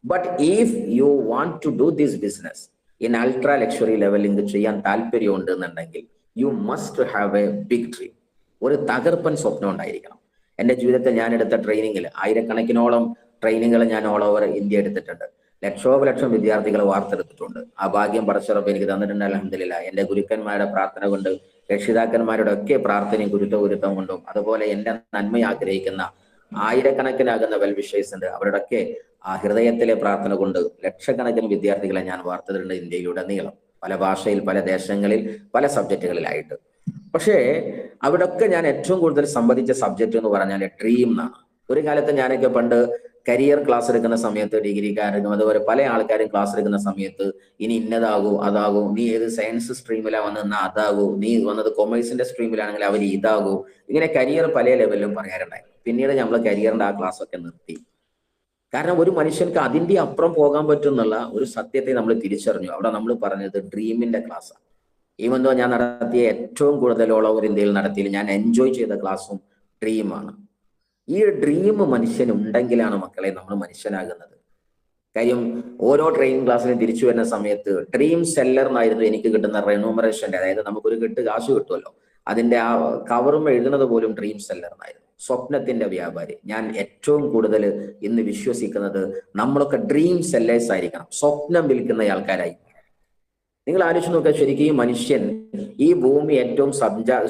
But if you want to do this business in ultra luxury ലെവലിൽ ഇത് ചെയ്യാൻ താല്പര്യം ഉണ്ട് എന്നുണ്ടെങ്കിൽ you must have a big dream. ഒരു തകർപ്പൻ സ്വപ്നം ഉണ്ടായിരിക്കണം. എൻ്റെ ജീവിതത്തിൽ ഞാൻ എടുത്ത ട്രെയിനിങ്ങിൽ ആയിരക്കണക്കിനോളം ട്രെയിനിങ്ങുകൾ ഞാൻ ഓൾ ഓവർ ഇന്ത്യ എടുത്തിട്ടുണ്ട്. ലക്ഷോപലക്ഷം വിദ്യാർത്ഥികളെ വാർത്തെടുത്തിട്ടുണ്ട്. ആ ഭാഗ്യം പടച്ചുറപ്പ് എനിക്ക് തന്നിട്ടുണ്ട്, അൽഹംദുലില്ലാഹ്. എൻ്റെ ഗുരുക്കന്മാരുടെ പ്രാർത്ഥന കൊണ്ട്, രക്ഷിതാക്കന്മാരുടെ ഒക്കെ പ്രാർത്ഥനയും ഗുരുത്വം കൊണ്ടും, അതുപോലെ എൻ്റെ നന്മ ആഗ്രഹിക്കുന്ന ആയിരക്കണക്കിനാകുന്ന വെൽ വിഷേഴ്സ് ഉണ്ട്. അവരുടെയൊക്കെ ആ ഹൃദയത്തിലെ പ്രാർത്ഥന കൊണ്ട് ലക്ഷക്കണക്കിന് വിദ്യാർത്ഥികളെ ഞാൻ വാർത്തെടുത്തിട്ടുണ്ട് ഇന്ത്യയിലുടനീളം, പല ഭാഷയിൽ, പല ദേശങ്ങളിൽ, പല സബ്ജക്റ്റുകളിലായിട്ട്. പക്ഷേ അവിടെയൊക്കെ ഞാൻ ഏറ്റവും കൂടുതൽ സംബന്ധിച്ച സബ്ജക്റ്റ് എന്ന് പറഞ്ഞാൽ ഡ്രീം എന്നാണ്. ഒരു കാലത്ത് ഞാനൊക്കെ പണ്ട് കരിയർ ക്ലാസ് എടുക്കുന്ന സമയത്ത്, ഡിഗ്രിക്കാരും അതുപോലെ പല ആൾക്കാരും ക്ലാസ് എടുക്കുന്ന സമയത്ത്, ഇനി ഇന്നതാകൂ അതാകൂ, നീ ഏത് സയൻസ് സ്ട്രീമിലാണ് വന്നെന്നാൽ അതാകൂ, നീ വന്നത് കൊമേഴ്സിന്റെ സ്ട്രീമിലാണെങ്കിൽ അവർ ഇതാകൂ, ഇങ്ങനെ കരിയർ പല ലെവലിലും പറയാറുണ്ടായിരുന്നു. പിന്നീട് നമ്മൾ കരിയറിന്റെ ആ ക്ലാസ് ഒക്കെ നിർത്തി. കാരണം ഒരു മനുഷ്യർക്ക് അതിന്റെ അപ്പുറം പോകാൻ പറ്റുന്നുള്ള ഒരു സത്യത്തെ നമ്മൾ തിരിച്ചറിഞ്ഞു. അവിടെ നമ്മൾ പറഞ്ഞത് ഡ്രീമിന്റെ ക്ലാസ്സാണ്. ഈവന്തോ ഞാൻ നടത്തിയ ഏറ്റവും കൂടുതൽ ഓൾ ഓവർ ഇന്ത്യയിൽ നടത്തിയിൽ ഞാൻ എൻജോയ് ചെയ്ത ക്ലാസ്സും ഡ്രീമാണ്. ഈ ഡ്രീം മനുഷ്യനുണ്ടെങ്കിലാണ് മക്കളെ നമ്മൾ മനുഷ്യനാകുന്നത്. കാര്യം ഓരോ ട്രെയിനിങ് ക്ലാസ്സിലും തിരിച്ചു വരുന്ന സമയത്ത് ഡ്രീം സെല്ലർ എന്നായിരുന്നു എനിക്ക് കിട്ടുന്ന റെന്യൂമറേഷന്റെ, അതായത് നമുക്കൊരു കാശ് കിട്ടുമല്ലോ, അതിന്റെ ആ കവറും എഴുതുന്നത് പോലും ഡ്രീം സെല്ലർ എന്നായിരുന്നു. സ്വപ്നത്തിന്റെ വ്യാപാരി. ഞാൻ ഏറ്റവും കൂടുതൽ ഇന്ന് വിശ്വസിക്കുന്നത് നമ്മളൊക്കെ ഡ്രീം സെല്ലേഴ്സ് ആയിരിക്കണം, സ്വപ്നം വിൽക്കുന്ന ആൾക്കാരായി. നിങ്ങൾ ആലോചിച്ച് നോക്കുക, ശരിക്കും ഈ മനുഷ്യൻ ഈ ഭൂമി ഏറ്റവും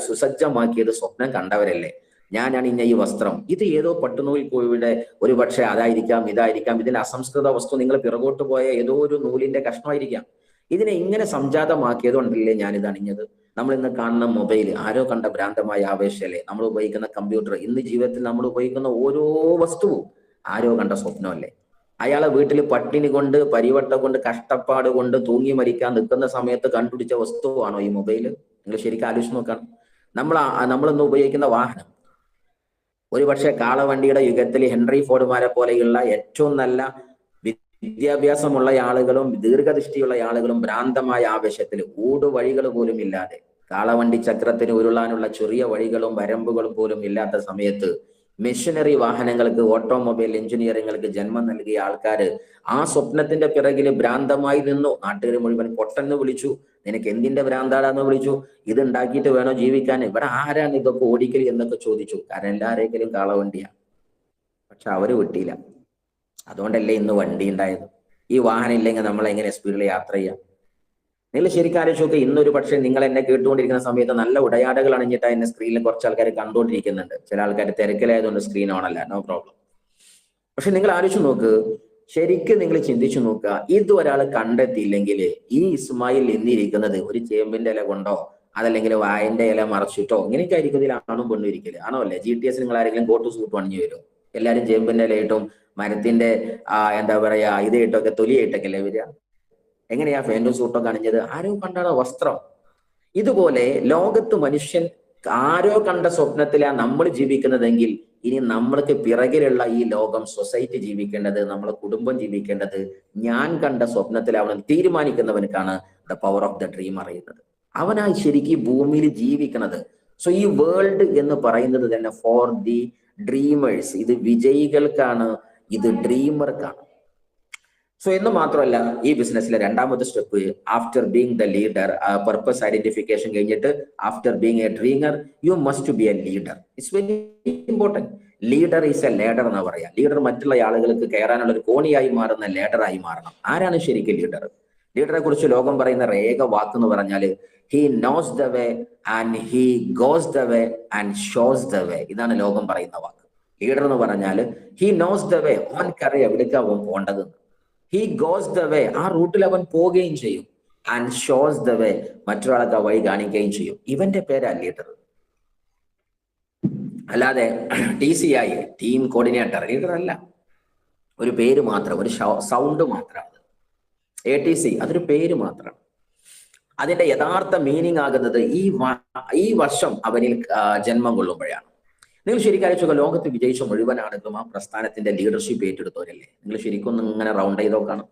സുസജ്ജമാക്കിയത് സ്വപ്നം കണ്ടവരല്ലേ. ഞാനാണ് ഇന്ന ഈ വസ്ത്രം, ഇത് ഏതോ പട്ടുനൂൽ കോഴിയുടെ ഒരു പക്ഷേ അതായിരിക്കാം, ഇതായിരിക്കാം, ഇതിന്റെ അസംസ്കൃത വസ്തു നിങ്ങൾ പിറകോട്ട് പോയ ഏതോ ഒരു നൂലിന്റെ കഷ്ണമായിരിക്കാം. ഇതിനെ ഇങ്ങനെ സംജാതമാക്കിയതുകൊണ്ടല്ലേ ഞാനിത് അണിഞ്ഞത്. നമ്മൾ ഇന്ന് കാണുന്ന മൊബൈൽ ആരോ കണ്ട ഭ്രാന്തമായ ആവേശമല്ലേ. നമ്മൾ ഉപയോഗിക്കുന്ന കമ്പ്യൂട്ടർ, ഇന്ന് ജീവിതത്തിൽ നമ്മൾ ഉപയോഗിക്കുന്ന ഓരോ വസ്തുവും ആരോ കണ്ട സ്വപ്നമല്ലേ. അയാളെ വീട്ടിൽ പട്ടിണി കൊണ്ട് പരിവട്ട കൊണ്ട് കഷ്ടപ്പാട് കൊണ്ട് തൂങ്ങി മരിക്കാൻ നിൽക്കുന്ന സമയത്ത് കണ്ടുപിടിച്ച വസ്തുവാണോ ഈ മൊബൈല്? നിങ്ങൾ ശരിക്കും ആലോചിച്ച് നോക്കണം. നമ്മളിന്ന് ഉപയോഗിക്കുന്ന വാഹനം ഒരു പക്ഷേ കാളവണ്ടിയുടെ യുഗത്തിൽ ഹെൻറി ഫോർഡുമാരെ പോലെയുള്ള ഏറ്റവും നല്ല വിദ്യാഭ്യാസമുള്ള ആളുകളും ദീർഘദൃഷ്ടിയുള്ള ആളുകളും ഭ്രാന്തമായ ആവേശത്തിൽ ഊടുവഴികൾ പോലും ഇല്ലാതെ, കാളവണ്ടി ചക്രത്തിന് ഉരുളാനുള്ള ചെറിയ വഴികളും വരമ്പുകളും പോലും ഇല്ലാത്ത സമയത്ത് മെഷീനറി വാഹനങ്ങൾക്ക്, ഓട്ടോമൊബൈൽ എഞ്ചിനീയറിങ്ങൾക്ക് ജന്മം നൽകിയ ആൾക്കാര് ആ സ്വപ്നത്തിന്റെ പിറകിൽ ഭ്രാന്തമായി നിന്നു. നാട്ടുകാർ മുഴുവൻ പൊട്ടെന്ന് വിളിച്ചു. നിനക്ക് എന്തിന്റെ ഭ്രാന്താടാന്ന് വിളിച്ചു. ഇത് ഉണ്ടാക്കിയിട്ട് വേണോ ജീവിക്കാൻ? ഇവിടെ ആരാണ് ഇതൊക്കെ ഓടിക്കൽ എന്നൊക്കെ ചോദിച്ചു. കാരണം എല്ലാവരേക്കലും കാളവണ്ടിയാണ്. പക്ഷെ അവര് വിട്ടില്ല. അതുകൊണ്ടല്ലേ ഇന്ന് വണ്ടി ഉണ്ടായത്. ഈ വാഹനം ഇല്ലെങ്കിൽ നമ്മൾ എങ്ങനെ സ്പീഡിൽ യാത്ര ചെയ്യാം? നിങ്ങൾ ശരിക്കും ആലോചിച്ച് നോക്കുക. ഇന്നൊരു പക്ഷേ നിങ്ങൾ എന്നെ കേട്ടുകൊണ്ടിരിക്കുന്ന സമയത്ത് നല്ല ഉടയാടകൾ അണിഞ്ഞിട്ട് എന്നെ സ്ക്രീനിൽ കുറച്ച് ആൾക്കാർ കണ്ടുകൊണ്ടിരിക്കുന്നുണ്ട്. ചില ആൾക്കാർ തിരക്കിലായതുകൊണ്ട് സ്ക്രീൻ ഓണല്ല, നോ പ്രോബ്ലം. പക്ഷെ നിങ്ങൾ ആലോചിച്ച് നോക്ക്, ശരിക്കും നിങ്ങൾ ചിന്തിച്ചു നോക്കുക. ഇത് ഒരാൾ കണ്ടെത്തിയില്ലെങ്കിൽ ഈ ഇസ്മായിൽ എന്നിരിക്കുന്നത് ഒരു ചേമ്പിന്റെ ഇല കൊണ്ടോ അതല്ലെങ്കിൽ വായന്റെ ഇല മറച്ചിട്ടോ ഇങ്ങനെയൊക്കെ ആയിരിക്കും ഇതിൽ ആണും പെണ്ണും ഇരിക്കല്. ആണോ അല്ലേ? GTS നിങ്ങൾ ആരെങ്കിലും കോട്ട് സൂട്ട് അണിഞ്ഞു വരും? എല്ലാവരും ചേമ്പിന്റെ ഇലയിട്ടും മരത്തിന്റെ എന്താ പറയാ ഇതായിട്ടൊക്കെ തൊലിയായിട്ടൊക്കെ അല്ലേ വരിക? എങ്ങനെയാ ഫാന്റും സൂട്ടൊക്കെ അണിഞ്ഞത്? ആരോ കണ്ടാണോ വസ്ത്രം? ഇതുപോലെ ലോകത്ത് മനുഷ്യൻ ആരോ കണ്ട സ്വപ്നത്തിലാണ് നമ്മൾ ജീവിക്കുന്നതെങ്കിൽ ഇനി നമ്മൾക്ക് പിറകിലുള്ള ഈ ലോകം, സൊസൈറ്റി ജീവിക്കേണ്ടത്, നമ്മളെ കുടുംബം ജീവിക്കേണ്ടത് ഞാൻ കണ്ട സ്വപ്നത്തിലാവണം തീരുമാനിക്കുന്നവനക്കാണ് the power of the dream അറിയുന്നത്. അവനായി ശരിക്കും ഭൂമിയിൽ ജീവിക്കണത്. സോ ഈ വേൾഡ് എന്ന് പറയുന്നത് തന്നെ ഫോർ ദി ഡ്രീമേഴ്സ്. ഇത് വിജയികൾക്കാണ്, ഇത് ഡ്രീമർക്കാണ്. സോ എന്ന് മാത്രമല്ല, ഈ ബിസിനസ്സിലെ രണ്ടാമത്തെ step after being the leader, purpose identification കഴിഞ്ഞിട്ട് after being a dreamer you must be a leader. It's very important. Leader is a ladder എന്നാ പറയാ. ലീഡർ മറ്റുള്ള ആളുകൾക്ക് കയറാനുള്ള ഒരു കോണിയായി മാറുന്ന ലേഡറായി മാറണം. ആരാണ് ശരിക്കും ലീഡർ? ലീഡറെ കുറിച്ച് ലോകം പറയുന്ന ഏക വാക്ക് എന്ന് പറഞ്ഞാൽ he knows the way and he goes the way and shows the way. ഇതാണ് ലോകം പറയുന്ന വാക്ക്. ലീഡർ എന്ന് പറഞ്ഞാൽ ഹി നോസ് ദ വേ, അവൻക്കറിയാം എവിടേക്കാ അവൻ പോകേണ്ടത്. ഹി ഗോസ് ദ വേ, ആ റൂട്ടിൽ അവൻ പോവുകയും ചെയ്യും. ആൻഡ് ഷോസ് ദ വേ, മറ്റൊരാൾക്ക് ആ വഴി കാണിക്കുകയും ചെയ്യും. ഇവന്റെ പേരാ ലീഡർ. അല്ലാതെ TCI ടീം കോർഡിനേറ്റർ ലീഡർ അല്ല. ഒരു പേര് മാത്രം, ഒരു സൗണ്ട് മാത്രമാണ്. ATC അതൊരു പേര് മാത്രമാണ്. അതിന്റെ യഥാർത്ഥ മീനിങ് ആകുന്നത് ഈ വർഷം അവനിൽ ജന്മം കൊള്ളുമ്പോഴാണ്. നിങ്ങൾ ശരിക്കും ആലോചിച്ചോ, ലോകത്ത് വിജയിച്ച മുഴുവൻ ആളുകളും ആ പ്രസ്ഥാനത്തിന്റെ ലീഡർഷിപ്പ് ഏറ്റെടുത്തവരല്ലേ? നിങ്ങൾ ശരിക്കും ഒന്ന് ഇങ്ങനെ റൗണ്ട് ചെയ്തോ കാണും.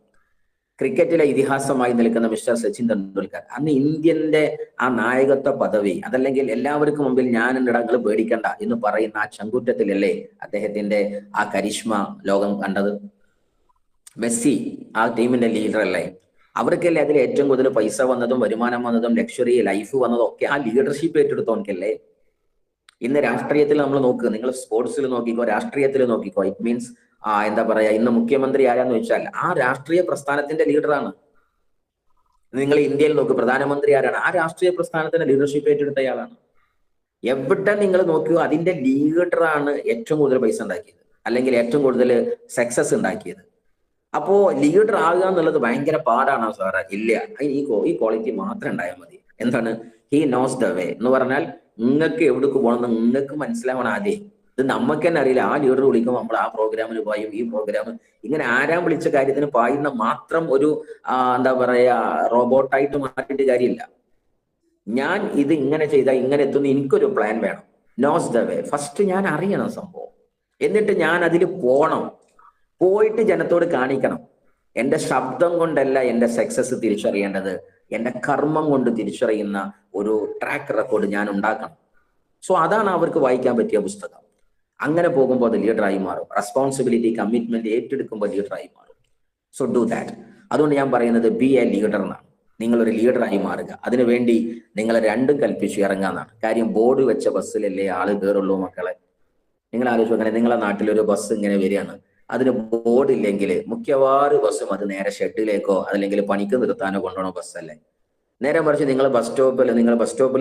ക്രിക്കറ്റിലെ ഇതിഹാസമായി നിൽക്കുന്ന മിസ്റ്റർ സച്ചിൻ തെണ്ടുൽക്കർ, അന്ന് ഇന്ത്യന്റെ ആ നായകത്വ പദവി, അതല്ലെങ്കിൽ എല്ലാവർക്കും മുമ്പിൽ ഞാനുണ്ടങ്ങൾ പേടിക്കണ്ട എന്ന് പറയുന്ന ആ ചങ്കുറ്റത്തിലല്ലേ അദ്ദേഹത്തിന്റെ ആ കരിഷ്മ ലോകം കണ്ടത്? മെസ്സി ആ ടീമിന്റെ ലീഡർ അല്ലേ? അവർക്കല്ലേ അതിൽ ഏറ്റവും കൂടുതൽ പൈസ വന്നതും വരുമാനം വന്നതും ലക്ഷറി ലൈഫ് വന്നതും ഒക്കെ ആ ലീഡർഷിപ്പ് ഏറ്റെടുത്തോnkല്ലേ? ഇന്ന് രാഷ്ട്രീയത്തിൽ നമ്മൾ നോക്കുക, നിങ്ങൾ സ്പോർട്സിൽ നോക്കിക്കോ, രാഷ്ട്രീയത്തിൽ നോക്കിക്കോ. ഇറ്റ് മീൻസ് എന്താ പറയാ, ഇന്ന് മുഖ്യമന്ത്രി ആരാന്ന് വെച്ചാൽ ആ രാഷ്ട്രീയ പ്രസ്ഥാനത്തിന്റെ ലീഡറാണ്. നിങ്ങൾ ഇന്ത്യയിൽ നോക്ക്, പ്രധാനമന്ത്രി ആരാണ്? ആ രാഷ്ട്രീയ പ്രസ്ഥാനത്തിന്റെ ലീഡർഷിപ്പ് ഏറ്റെടുത്തയാളാണ്. എവിടെ നിങ്ങൾ നോക്കിയോ അതിന്റെ ലീഡറാണ് ഏറ്റവും കൂടുതൽ പൈസ ഉണ്ടാക്കിയത്, അല്ലെങ്കിൽ ഏറ്റവും കൂടുതൽ സക്സസ് ഉണ്ടാക്കിയത്. അപ്പോ ലീഡർ ആകുക എന്നുള്ളത് ഭയങ്കര പാടാണോ സാറേ? ഇല്ല. ഈ ക്വാളിറ്റി മാത്രം ഉണ്ടായാൽ മതി. എന്താണ്? ഹി നോസ് ദ വേ എന്ന് പറഞ്ഞാൽ നിങ്ങൾക്ക് എവിടേക്ക് പോകണം നിങ്ങൾക്ക് മനസ്സിലാവണം ആദ്യം. ഇത് നമുക്ക് തന്നെ അറിയില്ല. ആ ലീഡർ വിളിക്കുമ്പോൾ നമ്മൾ ആ പ്രോഗ്രാമിന് പായും, ഈ പ്രോഗ്രാം ഇങ്ങനെ ആരാൻ വിളിച്ച കാര്യത്തിന് പായുന്ന മാത്രം ഒരു എന്താ പറയാ റോബോട്ടായിട്ട് മാറ്റിയിട്ട് കാര്യമില്ല. ഞാൻ ഇത് ഇങ്ങനെ ചെയ്താൽ ഇങ്ങനെ എത്തുന്ന എനിക്കൊരു പ്ലാൻ വേണം. Knows the way. ഫസ്റ്റ് ഞാൻ അറിയണം സംഭവം, എന്നിട്ട് ഞാൻ അതിൽ പോണം. പോയിട്ട് ജനത്തോട് കാണിക്കണം. എന്റെ ശബ്ദം കൊണ്ടല്ല എന്റെ സക്സസ് തിരിച്ചറിയേണ്ടത്, എന്റെ കർമ്മം കൊണ്ട് തിരിച്ചറിയുന്ന ഒരു ട്രാക്ക് റെക്കോർഡ് ഞാൻ ഉണ്ടാക്കണം. സോ അതാണ് അവർക്ക് വായിക്കാൻ പറ്റിയ പുസ്തകം. അങ്ങനെ പോകുമ്പോൾ അത് ലീഡറായി മാറും. റെസ്പോൺസിബിലിറ്റി, കമ്മിറ്റ്മെന്റ് ഏറ്റെടുക്കുമ്പോൾ ലീഡറായി മാറും. So do that. അതുകൊണ്ട് ഞാൻ പറയുന്നത് ബി എ ലീഡർ എന്നാണ്. നിങ്ങളൊരു ലീഡറായി മാറുക. അതിനുവേണ്ടി നിങ്ങൾ രണ്ടും കൽപ്പിച്ചു ഇറങ്ങാന്നാണ് കാര്യം. ബോർഡ് വെച്ച ബസ്സിലല്ലേ ആള് കയറുള്ളൂ മക്കളെ. നിങ്ങൾ ആലോചിച്ചു അങ്ങനെ നിങ്ങളെ നാട്ടിലൊരു ബസ് ഇങ്ങനെ വരികയാണ്, അതിന് ബോർഡ് ഇല്ലെങ്കിൽ മിക്കവാറും ബസ്സും അത് നേരെ ഷെഡിലേക്കോ അതല്ലെങ്കിൽ പണിക്ക് നിർത്താനോ കൊണ്ടുപോകണ ബസ്സല്ലേ. നേരെ മറിച്ച് നിങ്ങൾ ബസ് സ്റ്റോപ്പിൽ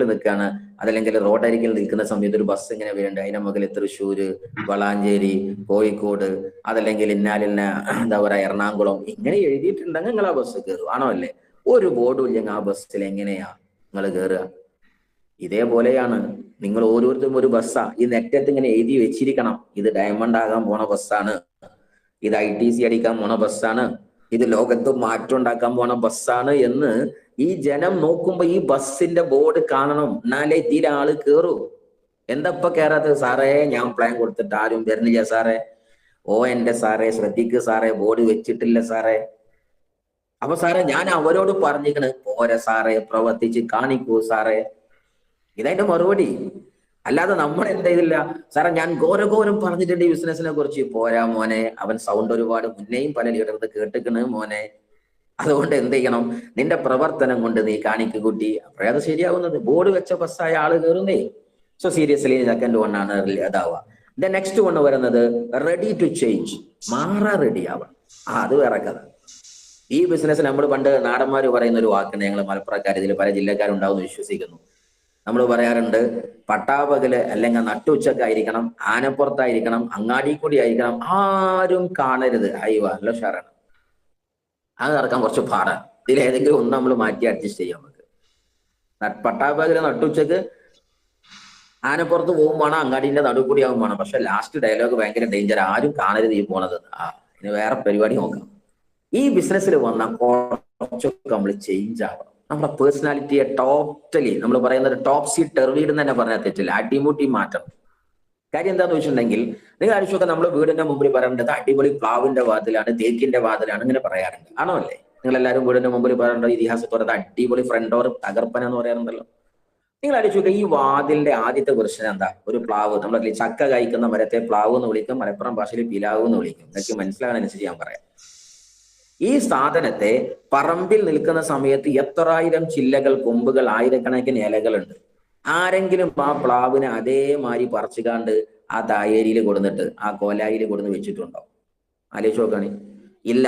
നിൽക്കുകയാണ്, അതല്ലെങ്കിൽ റോഡരികിൽ നിൽക്കുന്ന സമയത്ത് ഒരു ബസ് ഇങ്ങനെ വേണ്ട, അതിന്റെ മുകളിൽ തൃശ്ശൂര്, വളാഞ്ചേരി, കോഴിക്കോട്, അതല്ലെങ്കിൽ ഇന്നാലിന്ന എന്താ പറയാ എറണാകുളം ഇങ്ങനെ എഴുതിയിട്ടുണ്ടെങ്കിൽ നിങ്ങൾ ആ ബസ് കയറും. ആണോ അല്ലേ? ഒരു ബോർഡും ഇല്ലെങ്കിൽ ആ ബസ്സിൽ എങ്ങനെയാ നിങ്ങൾ കയറുക? ഇതേപോലെയാണ് നിങ്ങൾ ഓരോരുത്തരും ഒരു ബസ്സാ. ഈ നെറ്റത്ത് ഇങ്ങനെ എഴുതി വെച്ചിരിക്കണം, ഇത് ഡയമണ്ട് ആകാൻ പോണ ബസ്സാണ്, ഇത് ITC അടിക്കാൻ പോണ ബസ്സാണ്, ഇത് ലോകത്ത് മാറ്റം ഉണ്ടാക്കാൻ പോണ ബസ്സാണ് എന്ന് ഈ ജനം നോക്കുമ്പോ ഈ ബസ്സിന്റെ ബോർഡ് കാണണം, എന്നാലേ ഇതിലെ ആള് കേറൂ. എന്തപ്പ കേറാത്തത് സാറേ? ഞാൻ പ്ലാൻ കൊടുത്തിട്ട് ആരും വരുന്നില്ല സാറേ. ഓ എന്റെ സാറേ ശ്രദ്ധിക്ക് സാറേ, ബോർഡ് വെച്ചിട്ടില്ല സാറേ. അപ്പൊ സാറേ ഞാൻ അവരോട് പറഞ്ഞിരിക്കണ്, പോരെ സാറേ, പ്രവർത്തിച്ച് കാണിക്കൂ സാറേ. ഇതതിന്റെ മറുപടി. അല്ലാതെ നമ്മൾ എന്ത് ചെയ്തില്ല സാറേ, ഞാൻ ഘോരഘോരം പറഞ്ഞിട്ടുണ്ട് ഈ ബിസിനസിനെ കുറിച്ച്. പോരാ മോനെ, അവൻ സൗണ്ട് ഒരുപാട് മുന്നേയും പല ലീഡർത്ത് കേട്ടിക്കണ് മോനെ. അതുകൊണ്ട് എന്ത് ചെയ്യണം, നിന്റെ പ്രവർത്തനം കൊണ്ട് നീ കാണിക്കു കുട്ടി, അപ്പോഴേ അത് ശരിയാവുന്നത്. ബോർഡ് വെച്ച ബസ്സായ ആള് കയറുന്നേ. സോ സീരിയസ്ലി സെക്കൻഡ് വൺ ആണ് അതാവുക. നെക്സ്റ്റ് വൺ വരുന്നത് റെഡി ടു ചേഞ്ച്, മാറാ റെഡി ആവാം. അത് വേറെ കഥ. ഈ ബിസിനസ് നമ്മൾ പണ്ട് നാടന്മാര് പറയുന്ന ഒരു വാക്കുണ്ട്, ഞങ്ങൾ മലപ്പുറക്കാർ, ഇതിൽ പല ജില്ലക്കാരുണ്ടാവും വിശ്വസിക്കുന്നു. നമ്മൾ പറയാറുണ്ട്, പട്ടാപകല് അല്ലെങ്കിൽ നട്ടുച്ചക്കായിരിക്കണം, ആനപ്പുറത്തായിരിക്കണം, അങ്ങാടി കൂടി ആയിരിക്കണം, ആരും കാണരുത്. അയ്യോ നല്ല ഉഷാറാണ്. അത് നടക്കാൻ കുറച്ച് പാടാണ്. ഇതിലേതെങ്കിലും ഒന്ന് നമ്മൾ മാറ്റി അഡ്ജസ്റ്റ് ചെയ്യാം നമുക്ക്. പട്ടാപകല് നട്ടുച്ചക്ക് ആനപ്പുറത്ത് പോകും വേണം, അങ്ങാടിന്റെ നടുക്കൂടി ആവും വേണം. പക്ഷെ ലാസ്റ്റ് ഡയലോഗ് ഭയങ്കര ഡേഞ്ചർ, ആരും കാണരുത് ഈ പോണത്. ഇനി വേറെ പരിപാടി നോക്കാം. ഈ ബിസിനസ്സിൽ വന്നാൽ കുറച്ചൊക്കെ നമ്മൾ ചേഞ്ച് ആവണം. നമ്മുടെ പേഴ്സണാലിറ്റിയെ ടോട്ടലി, നമ്മൾ പറയുന്നത് ടോപ്സി ടെർവീഡ് എന്ന് തന്നെ പറഞ്ഞാൽ തെറ്റില്ല, അടിമുട്ടി മാറ്റണം. കാര്യം എന്താന്ന് വെച്ചിട്ടുണ്ടെങ്കിൽ, നിങ്ങൾ ആലോചിച്ചൊക്കെ നമ്മൾ വീടിന്റെ മുമ്പിൽ പറയേണ്ടത് അടിപൊളി പ്ലാവിന്റെ വാതിലാണ്, തേക്കിന്റെ വാതിലാണ്, ഇങ്ങനെ പറയാറുണ്ട്. ആണോ അല്ലേ? നിങ്ങൾ എല്ലാവരും വീടിന്റെ മുമ്പിൽ പറയേണ്ടത് ഇതിഹാസത്തോടെ അടിപൊളി ഫ്രണ്ട് ഡോർ തകർപ്പന എന്ന് പറയാറുണ്ടല്ലോ. നിങ്ങൾ ആലോചിക്കുക, ഈ വാതിലിന്റെ ആദ്യത്തെ വെർഷൻ എന്താ? ഒരു പ്ലാവ്. നമ്മളെ ചക്ക കഴിക്കുന്ന മരത്തെ പ്ലാവ് എന്ന് വിളിക്കും, മലപ്പുറം ഭാഷയിൽ പിലാവ് എന്ന് വിളിക്കും. ഇതൊക്കെ മനസ്സിലാകാനനുസരിച്ച് ഞാൻ പറയാം. ഈ സാധനത്തെ പറമ്പിൽ നിൽക്കുന്ന സമയത്ത് എത്രായിരം ചില്ലകൾ, കൊമ്പുകൾ, ആയിരക്കണക്കിന് ഇലകളുണ്ട്. ആരെങ്കിലും ആ പ്ലാവിനെ അതേമാതിരി പറിച്ചുകാണ്ട് ആ തായേരിയിൽ കൊടുന്നിട്ട് ആ കോലായിൽ കൊടുന്ന് വെച്ചിട്ടുണ്ടോ? ആലോചിച്ച് നോക്കുകയാണെ ഇല്ല.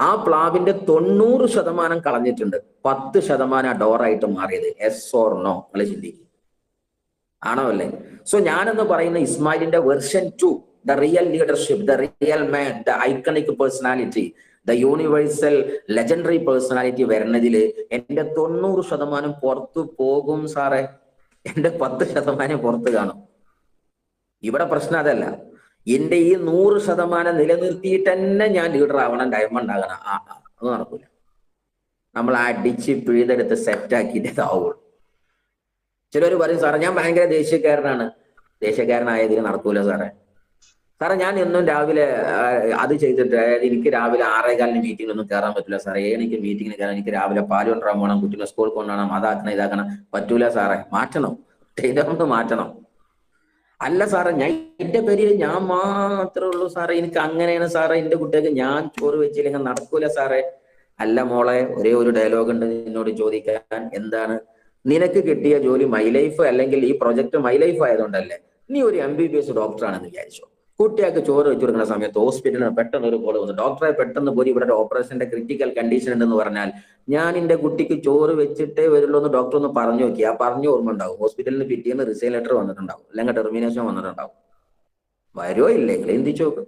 ആ പ്ലാവിന്റെ 90% കളഞ്ഞിട്ടുണ്ട്, 10% ഡോറായിട്ട് മാറിയത്. Yes or no? നിങ്ങൾ ചിന്തിക്കും. ആണോ അല്ലേ? സോ ഞാനെന്ന് പറയുന്ന ഇസ്മായിലിന്റെ version 2, the real leadership, the real man, the iconic personality, the universal legendary personality വരുന്നതില് എന്റെ 90% പുറത്തു പോകും സാറേ, എന്റെ 10% പുറത്ത് കാണും. ഇവിടെ പ്രശ്നം അതല്ല. എന്റെ ഈ 100% നിലനിർത്തിയിട്ട് തന്നെ ഞാൻ ലീഡർ ആവണം, ഡയമണ്ട് ആകണം. അത് നടക്കൂല. നമ്മൾ അടിച്ച് പിഴുതെടുത്ത് സെറ്റാക്കിയിട്ട് ഇതാവുള്ളൂ. ചിലർ പറയും, സാറേ ഞാൻ ഭയങ്കര ദേഷ്യക്കാരനാണ്. ദേഷ്യക്കാരനായതിന് നടക്കൂല സാറേ. സാറേ ഞാൻ എന്നും രാവിലെ അത് ചെയ്തിട്ട്, അതായത് എനിക്ക് രാവിലെ 6:15 മീറ്റിങ്ങിലൊന്നും കയറാൻ പറ്റില്ല സാറേ. എനിക്ക് മീറ്റിങ്ങിന് കയറാൻ, എനിക്ക് രാവിലെ പാല് കൊണ്ടുവരാൻ പോകണം, കുട്ടികളെ സ്കൂളിൽ കൊണ്ടുപോകണം, അതാക്കണം ഇതാക്കണം. പറ്റൂല സാറേ. മാറ്റണം, ഇതൊന്ന് മാറ്റണം. അല്ല സാറേ, ഞാൻ എന്റെ പേരിൽ ഞാൻ മാത്രമേ ഉള്ളൂ സാറേ, എനിക്ക് അങ്ങനെയാണ് സാറേ, എന്റെ കുട്ടികൾക്ക് ഞാൻ ചോറ് വെച്ചില്ലെങ്കിൽ നടക്കൂല സാറേ. അല്ല മോളെ, ഒരേ ഒരു ഡയലോഗ് ഉണ്ട് നിന്നോട് ചോദിക്കാൻ. എന്താണ്? നിനക്ക് കിട്ടിയ ജോലി മൈ ലൈഫ്, അല്ലെങ്കിൽ ഈ പ്രൊജക്ട് മൈ ലൈഫ് ആയതുകൊണ്ടല്ലേ? നീ ഒരു MBBS ഡോക്ടറാണെന്ന് വിചാരിച്ചോ. കുട്ടികൾക്ക് ചോറ് വെച്ചു കൊടുക്കുന്ന സമയത്ത് ഹോസ്പിറ്റലിൽ പെട്ടെന്ന് ഒരു കോൾ വന്നു, ഡോക്ടറെ പെട്ടെന്ന് പോയി ഇവിടെ ഒരു ഓപ്പറേഷന്റെ ക്രിട്ടിക്കൽ കണ്ടീഷൻ ഉണ്ടെന്ന് പറഞ്ഞാൽ, ഞാൻ എന്റെ കുട്ടിക്ക് ചോറ് വെച്ചിട്ടേ വരുള്ളൂ എന്ന് ഡോക്ടർ ഒന്ന് പറഞ്ഞു നോക്കി. ആ പറഞ്ഞു ഓർമ്മ ഉണ്ടാവും. ഹോസ്പിറ്റലിന് പിറ്റേന്ന് റിസൈൻ ലെറ്റർ വന്നിട്ടുണ്ടാവും, അല്ലെങ്കിൽ ടെർമിനേഷൻ വന്നിട്ടുണ്ടാവും. വരുമോ ഇല്ലെങ്കിൽ എന്തിച്ചു നോക്കും.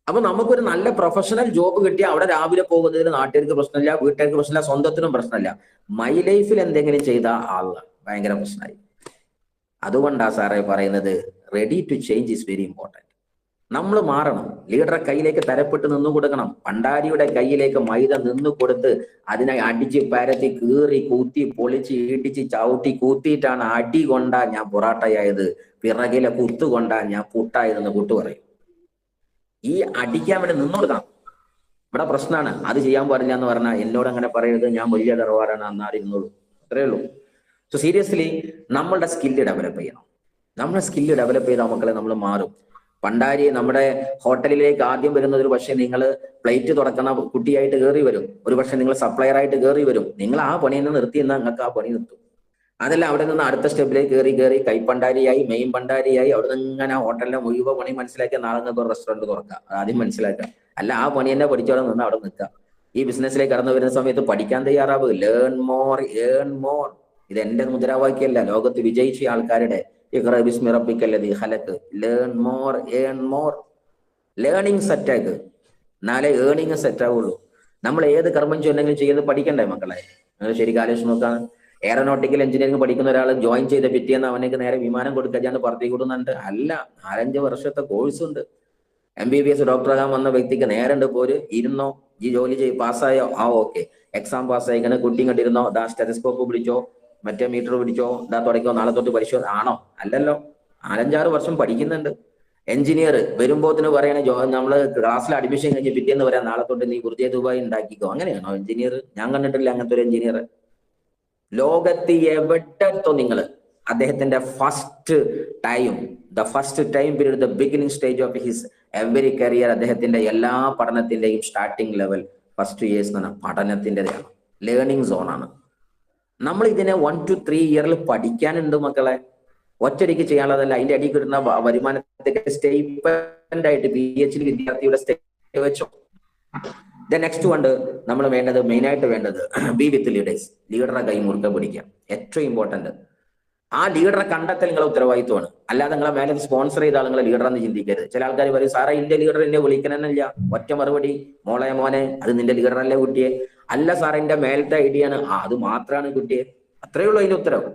അപ്പൊ നമുക്കൊരു നല്ല പ്രൊഫഷണൽ ജോബ് കിട്ടിയാൽ അവിടെ രാവിലെ പോകുന്നതിന് നാട്ടുകാർക്ക് പ്രശ്നമില്ല, വീട്ടുകാർക്ക് പ്രശ്നമില്ല, സ്വന്തത്തിനും പ്രശ്നമില്ല. മൈ ലൈഫിൽ എന്തെങ്കിലും ചെയ്ത ആള് ഭയങ്കര പ്രശ്നമായി. അതുകൊണ്ടാ സാറേ പറയുന്നത്, ready to change is very important. നമ്മൾ മാറണം. ലീഡറെ കയ്യിലേക്ക് തരപ്പെട്ട് നിന്നു കൊടുക്കണം. പണ്ടാരിയുടെ കയ്യിലേക്ക് മൈദ നിന്നു കൊടുത്ത് അതിനെ അടിച്ച് പരത്തി കീറി കൂത്തി പൊളിച്ച് ഇടിച്ച് ചവിട്ടി കൂത്തിയിട്ടാണ് അടി കൊണ്ടാ ഞാൻ പൊറാട്ടയായത്, പിറകിലെ കുത്തുകൊണ്ടാ ഞാൻ പുട്ടായതെന്ന് കൂട്ടു പറയും. ഈ അടിക്കാൻ വേണ്ടി നിന്നു കൊടുക്കണം. ഇവിടെ പ്രശ്നമാണ്, അത് ചെയ്യാൻ പാടില്ല എന്ന് പറഞ്ഞാൽ എന്നോട് അങ്ങനെ പറയരുത്, ഞാൻ വലിയ തറവാടാണ്, അന്നാടിരുന്നോളൂ, അത്രയേ ഉള്ളൂ. സോ സീരിയസ്ലി നമ്മളുടെ സ്കില്ല് ഡെവലപ്പ് ചെയ്യണം. നമ്മുടെ സ്കില്ല് ഡെവലപ്പ് ചെയ്ത മക്കളെ നമ്മൾ മാറും. പണ്ടാരി നമ്മുടെ ഹോട്ടലിലേക്ക് ആദ്യം വരുന്നത് ഒരു പക്ഷേ നിങ്ങൾ പ്ലേറ്റ് തുറക്കുന്ന കുട്ടിയായിട്ട് കയറി വരും, ഒരു പക്ഷെ നിങ്ങൾ സപ്ലയർ ആയിട്ട് കയറി വരും. നിങ്ങൾ ആ പണിയിൽ നിന്ന് നിർത്തി എന്നാൽ നിങ്ങൾക്ക് ആ പണി നിർത്തും. അതല്ല, അവിടെ നിന്ന് അടുത്ത സ്റ്റെപ്പിലേക്ക് കയറി കൈപ്പണ്ടാരിയായി, മെയിൻ പണ്ടാരിയായി, അവിടെ നിന്ന് ഇങ്ങനെ ഹോട്ടലിന്റെ മുഴുവൻ പണി മനസ്സിലാക്കിയ നാളെ നിങ്ങൾക്ക് റെസ്റ്റോറന്റ് തുറക്കാം. ആദ്യം മനസ്സിലാക്കാം. അല്ല, ആ പണി തന്നെ പഠിച്ചോടെ നിന്ന് അവിടെ നിൽക്കാം. ഈ ബിസിനസ്സിലേക്ക് കടന്നു വരുന്ന സമയത്ത് പഠിക്കാൻ തയ്യാറാവുക. Learn more, earn more. ഇത് എന്റെ മുദ്രാവാക്യമല്ല, ലോകത്ത് വിജയിച്ച ആൾക്കാരുടെ. Learn more, earn more. Learning സെറ്റാക്ക്, എന്നാലേ ഏണിങ് സെറ്റ് ആവുള്ളൂ. നമ്മൾ ഏത് കർമ്മം ചെന്നെങ്കിലും ചെയ്യുന്നത് പഠിക്കണ്ടേ മക്കളെ? നിങ്ങൾ ശരിക്കും ആലോചിച്ച് നോക്കാം. എയറോനോട്ടിക്കൽ എഞ്ചിനീയറിംഗ് പഠിക്കുന്ന ഒരാൾ ജോയിൻ ചെയ്ത പിറ്റേന്ന് അവനേക്ക് നേരെ വിമാനം കൊടുക്കാൻ പുറത്തേക്ക് വിടുന്നുണ്ട്? അല്ല, 4-5 വർഷത്തെ കോഴ്സ് ഉണ്ട്. MBBS ഡോക്ടറാകാൻ വന്ന വ്യക്തിക്ക് നേരണ്ട് പോര് ഇരുന്നോ, ഈ ജോലി പാസ്സായോ, ഓക്കെ എക്സാം പാസ്സായിക്കണ, കുട്ടി കണ്ടിരുന്നോ, ദാ സ്റ്റെതസ്കോപ്പ് പിടിച്ചോ, മറ്റേ മീറ്റർ പിടിച്ചോ, ദാ തുടങ്ങിയോ, നാളെ തൊട്ട് പരിശോധന ആണോ? അല്ലല്ലോ. 4-5 വർഷം പഠിക്കുന്നുണ്ട്. എഞ്ചിനീയർ വരുമ്പോത്തിന് പറയണ നമ്മള് ക്ലാസ്സിൽ അഡ്മിഷൻ കഴിഞ്ഞ് പിറ്റേന്ന് പറയാം നാളെ തൊട്ട് നീ ബുർജ് ദുബായ് ഉണ്ടാക്കിക്കോ. അങ്ങനെയാണോ എഞ്ചിനീയർ? ഞാൻ കണ്ടിട്ടില്ല അങ്ങനത്തെ ഒരു എഞ്ചിനീയർ ലോകത്ത് എവിടെത്തോ. നിങ്ങൾ അദ്ദേഹത്തിന്റെ first time period, the beginning stage of his every career, അദ്ദേഹത്തിന്റെ എല്ലാ പഠനത്തിന്റെയും സ്റ്റാർട്ടിംഗ് ലെവൽ ഫസ്റ്റ് ഇയേഴ്സ് എന്ന് പറഞ്ഞാൽ പഠനത്തിൻ്റെതാണ്, ലേണിംഗ് സോണാണ്. നമ്മൾ ഇതിനെ 1 to 3 ഇയറിൽ പഠിക്കാനുണ്ട് മക്കളെ, ഒറ്റയടിക്ക് ചെയ്യാനുള്ളതല്ല. അതിന്റെ അടിയിൽ കിട്ടുന്ന വരുമാനത്തേക്ക് സ്റ്റേറ്റ്മെന്റ് ആയിട്ട് PhD വിദ്യാർത്ഥിയുടെ സ്റ്റേ വെച്ചോ. നെക്സ്റ്റ് ഉണ്ട് നമ്മൾ വേണ്ടത്, മെയിനായിട്ട് വേണ്ടത് ബി വിത്ത് ലീഡേഴ്സ്. ലീഡറെ കൈ മുറുക്കെ പിടിക്കാം, ഏറ്റവും ഇമ്പോർട്ടന്റ്. ആ ലീഡറെ കണ്ടെത്തൽ നിങ്ങളെ ഉത്തരവാദിത്വമാണ്. അല്ലാതെ നിങ്ങളെ മേലെ സ്പോൺസർ ചെയ്ത ആളുകളെ ലീഡറെന്ന് ചിന്തിക്കരുത്. ചില ആൾക്കാർ പറയും സാറേ ഇന്റെ ലീഡർ എന്നെ വിളിക്കണമെന്നില്ല. ഒറ്റ മറുപടി, മോനെ അത് നിന്റെ ലീഡറല്ലേ കുട്ടിയെ? അല്ല സാറേ എന്റെ മേലത്തെ ഐഡിയ ആണ്. അത് മാത്രമാണ് കുട്ടിയെ. അത്രയേ ഉള്ളൂ അതിന്റെ ഉത്തരവ്.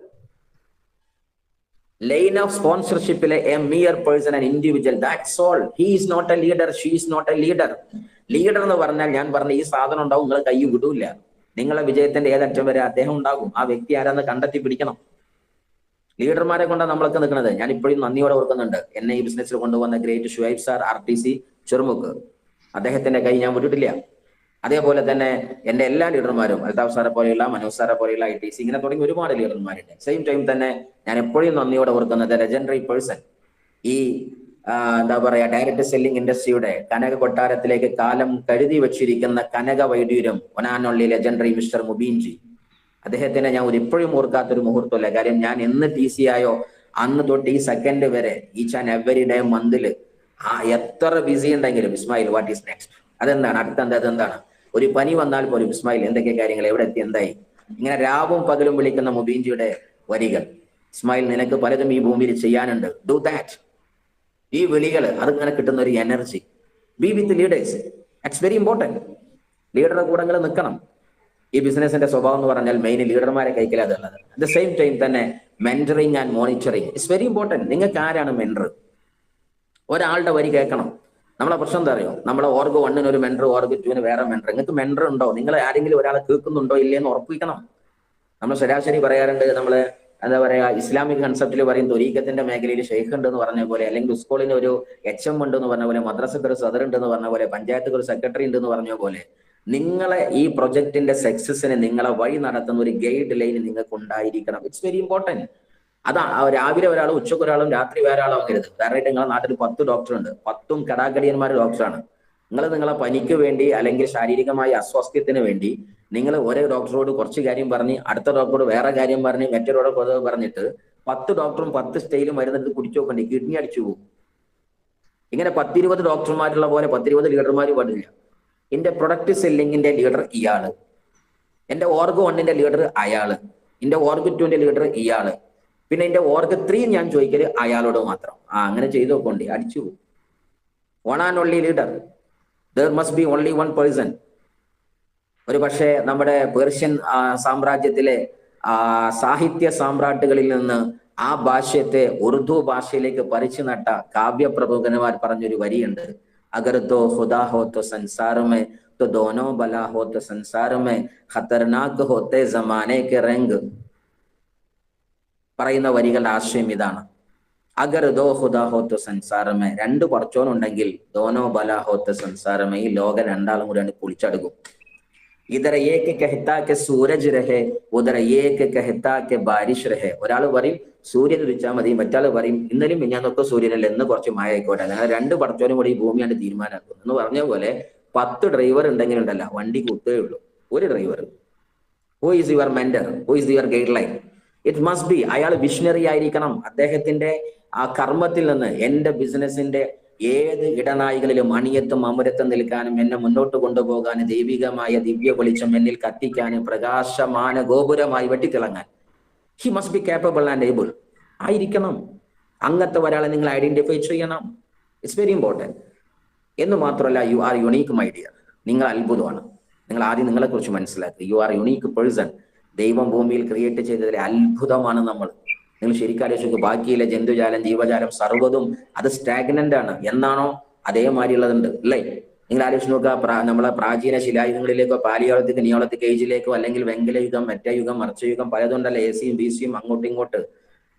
ലൈൻ ഓഫ് സ്പോൺസർഷിപ്പിലെ a mere person and individual, that's all. He is not a leader, she is not a leader. Leader എന്ന് പറഞ്ഞാൽ ഞാൻ പറഞ്ഞ ഈ സാധനം ഉണ്ടാവും, നിങ്ങളെ കൈ വിടൂല. നിങ്ങളെ വിജയത്തിന്റെ ഏതറ്റം വരെ അദ്ദേഹം ഉണ്ടാകും. ആ വ്യക്തി ആരാന്ന് കണ്ടെത്തി പിടിക്കണം. ലീഡർമാരെ കൊണ്ടാണ് നമ്മളൊക്കെ നിൽക്കുന്നത്. ഞാൻ ഇപ്പോഴും നന്ദിയോടെ ഓർക്കുന്നുണ്ട്, എന്നെ ഈ ബിസിനസ്സിൽ കൊണ്ടുവന്ന great Shuhaib sir, RTC Cherumukku. അദ്ദേഹത്തിന്റെ കൈ ഞാൻ വിട്ടിട്ടില്ല. അതേപോലെ തന്നെ എന്റെ എല്ലാ ലീഡർമാരും, അൽതാഫ് സാറെ പോലെയുള്ള, മനോജ് സാറെ പോലെയുള്ള, ITC, ഇങ്ങനെ തുടങ്ങി ഒരുപാട് ലീഡർമാരുണ്ട്. സെയിം ടൈം തന്നെ ഞാൻ എപ്പോഴും നന്ദിയോടെ ഓർക്കുന്നത് ലെജൻഡറി പേഴ്സൺ, ഈ എന്താ പറയാ ഡയറക്ട് സെല്ലിംഗ് ഇൻഡസ്ട്രിയുടെ കനക കൊട്ടാരത്തിലേക്ക് കാലം കരുതി വെച്ചിരിക്കുന്ന കനക വൈഡ്യൂരം, ഒനാനൊള്ളി ലെജൻഡറി മിസ്റ്റർ മുബീൻജി. അദ്ദേഹത്തിനെ ഞാൻ ഇപ്പോഴും ഓർക്കാത്തൊരു മുഹൂർത്തമല്ല. കാര്യം ഞാൻ എന്ന് TC ആയോ അന്ന് തൊട്ട് ഈ സെക്കൻഡ് വരെ ഈച്ച് ആൻഡ് എവറി ഡേ മന്തില് എത്ര ബിസി ഉണ്ടെങ്കിലും ഇസ്മായിൽ വാട്ട് ഈസ് നെക്സ്റ്റ്, അതെന്താണ് അടുത്ത അതെന്താണ്, ഒരു പനി വന്നാൽ പോലും ഇസ്മായിൽ എന്തൊക്കെ കാര്യങ്ങൾ, എവിടെ എത്തി, എന്തായി, ഇങ്ങനെ രാവും പകലും വിളിക്കുന്ന മുബീൻജിയുടെ വരികൾ. ഇസ്മായിൽ നിനക്ക് പലതും ഈ ഭൂമിയിൽ ചെയ്യാനുണ്ട്, ഡു ദാറ്റ്. ഈ വിളികൾ അതിങ്ങനെ കിട്ടുന്ന ഒരു energy. Be with leaders, it's very important. ലീഡറുടെ കൂടെ നിങ്ങൾ നിൽക്കണം. ഈ ബിസിനസിന്റെ സ്വഭാവം എന്ന് പറഞ്ഞാൽ മെയിൻ ലീഡർമാരെ കൈക്കലാതുള്ളത്. അറ്റ് ദ സെയിം ടൈം തന്നെ mentoring and monitoring it's very important. നിങ്ങൾക്ക് ആരാണ് മെന്റർ? ഒരാളുടെ വരി കേൾക്കണം. നമ്മളെ പ്രശ്നം എന്താ അറിയോ, നമ്മളെ ഓർഗ് 1 ഒരു മെന്റർ, ഓർഗ് 2 വേറെ മെന്റർ. നിങ്ങൾക്ക് മെന്റർ ഉണ്ടോ? നിങ്ങൾ ആരെങ്കിലും ഒരാളെ കേൾക്കുന്നുണ്ടോ ഇല്ലയെന്ന് ഉറപ്പിക്കണം. നമ്മൾ ശരാശരി പറയാറുണ്ട്, നമ്മള് എന്താ പറയാ ഇസ്ലാമിക് കൺസെപ്റ്റിൽ പറയും ത്വരീഖത്തിന്റെ മേഖലയിൽ ഷെയ്ഖ് ഉണ്ട് എന്ന് പറഞ്ഞ പോലെ, അല്ലെങ്കിൽ സ്കൂളിന് ഒരു HM ഉണ്ട് എന്ന് പറഞ്ഞ പോലെ, മദ്രസക്ക് ഒരു സദർ ഉണ്ട് എന്ന് പറഞ്ഞ പോലെ, പഞ്ചായത്തുക്ക് ഒരു സെക്രട്ടറി ഉണ്ട് എന്ന് പറഞ്ഞ പോലെ, നിങ്ങളെ ഈ പ്രൊജക്ടിന്റെ സക്സസിന് നിങ്ങളെ വഴി നടത്തുന്ന ഒരു ഗൈഡ് ലൈൻ നിങ്ങൾക്ക് ഉണ്ടായിരിക്കണം. It's very important. അതാ രാവിലെ ഒരാളും ഉച്ചക്ക് ഒരാളും രാത്രി വേറെ ആളും ആകരുത്. കാരണം നിങ്ങളുടെ നാട്ടിൽ 10 ഡോക്ടർ ഉണ്ട്, 10ഉം കടാകടിയന്മാർ ഡോക്ടറാണ്. നിങ്ങളെ പനിക്ക് വേണ്ടി അല്ലെങ്കിൽ ശാരീരികമായ അസ്വാസ്ഥ്യത്തിന് വേണ്ടി നിങ്ങൾ ഒരേ ഡോക്ടറോട് കുറച്ച് കാര്യം പറഞ്ഞ്, അടുത്ത ഡോക്ടറോട് വേറെ കാര്യം പറഞ്ഞ്, മറ്റൊരോട് പറഞ്ഞിട്ട് 10 ഡോക്ടറും 10 സ്റ്റൈലും മരുന്നെടുത്ത് കുടിച്ചു നോക്കണ്ടേ, കിഡ്നി അടിച്ചു പോകും. ഇങ്ങനെ 10-20 ഡോക്ടർമാരുള്ള പോലെ 10-20 ലീഡർമാർ പാടില്ല. എന്റെ പ്രൊഡക്റ്റ് സെല്ലിങ്ങിന്റെ ലീഡർ ഇയാള്, എന്റെ ഓർഗ് 1ന്റെ ലീഡർ അയാള്, എന്റെ ഓർഗ് 2ന്റെ ലീഡർ ഇയാള്, പിന്നെ എന്റെ ഓർഗ് 3 ഞാൻ ചോദിക്കല് അയാളോട് മാത്രം. അങ്ങനെ ചെയ്തു നോക്കണ്ടേ, അടിച്ചു പോകും. One and only leader, there must be only one person. ഒരു പക്ഷേ നമ്മുടെ പേർഷ്യൻ സാമ്രാജ്യത്തിലെ സാഹിത്യ സാമ്രാട്ടുകളിൽ നിന്ന് ആ ഭാഷ്യത്തെ ഉറുദു ഭാഷയിലേക്ക് പറിച്ചു നട്ട കാവ്യപ്രമുഖന്മാർ പറഞ്ഞൊരു വരിയുണ്ട്, അഗർ തോ ഖുദാ ഹോ തോ സംസാർ മേ तो दोनों बला हो तो संसार में खतरनाक होते जमाने के रंग. പറയുന്ന വരികളുടെ ആശയം ഇതാണ്. അഗർ ദോ ഖുദാ ഹോ തോ സംസാർ മേ, 2 പടച്ചോനുണ്ടെങ്കിൽ ദോനോ ബല ഹോ തോ സംസാർ മേ, ഈ ലോകം രണ്ടാളും കൂടി പൊളിച്ചടുക്കും. ഇതര ഏക് കഹ്താ കെ സൂരജ് രഹേ ഉദര ഏക് കഹ്താ കെ ബാരിഷ് രഹേ. ഒരാൾ പറയും സൂര്യൻ ഉദിച്ചാൽ മതി, മറ്റാൾ പറയും ഇന്നലും മിഞ്ഞാന്നൊക്കെ സൂര്യനല്ല, എന്ന് കുറച്ച് മഴ ആയിക്കോട്ടെ. അങ്ങനെ 2 പടച്ചോനും കൂടി ഈ ഭൂമിയാണ് തീരുമാനമാക്കുന്നത് എന്ന് പറഞ്ഞ പോലെ 10 ഡ്രൈവർ ഉണ്ടെങ്കിൽ ഉണ്ടല്ല വണ്ടി കുത്തേ ഉള്ളൂ. ഒരു driver. Who is your mentor, who is your guide line? It must be, അയാൾ വിഷണറി ആയിരിക്കണം. അദ്ദേഹത്തിന്റെ ആ കർമ്മത്തിൽ നിന്ന് എന്റെ ബിസിനസിന്റെ ഏത് ഇടനാഴികളിലും അണിയത്തും അമുരത്തും നിൽക്കാനും എന്നെ മുന്നോട്ട് കൊണ്ടുപോകാനും ദൈവികമായ ദിവ്യ വെളിച്ചം എന്നിൽ കത്തിക്കാനും പ്രകാശമാന ഗോപുരമായി വെട്ടിത്തിളങ്ങാൻ he must be capable and able ആയിരിക്കണം. അങ്ങനത്തെ ഒരാളെ നിങ്ങൾ ഐഡന്റിഫൈ ചെയ്യണം. It's very important. എന്ന് മാത്രമല്ല, you are unique my dear. നിങ്ങൾ അത്ഭുതമാണ്. നിങ്ങൾ ആദ്യം നിങ്ങളെ കുറിച്ച് മനസ്സിലാക്കുക. You are unique person. ദൈവം ഭൂമിയിൽ ക്രിയേറ്റ് ചെയ്തതിലെ അത്ഭുതമാണ് നമ്മൾ. നിങ്ങൾ ശരിക്കും ആലോചിക്കുക, ബാക്കിയിലെ ജന്തുജാലം ജീവജാലം സർവ്വതും അത് സ്റ്റാഗ്നന്റ് ആണ്. എന്നാണോ അതേമാതിരിയുള്ളതുണ്ട് അല്ലേ? നിങ്ങൾ ആലോചിച്ച് നോക്കുക, നമ്മളെ പ്രാചീന ശിലായുഗങ്ങളിലേക്കോ പാലിയോളത്തിക് നിയോളത്തിക് ഏജിലേക്കോ അല്ലെങ്കിൽ വെങ്കല യുഗം, മെറ്റ യുഗം, മർച്ച യുഗം പലതുണ്ടല്ലോ, എ സിയും ബി സിയും അങ്ങോട്ടും ഇങ്ങോട്ട്.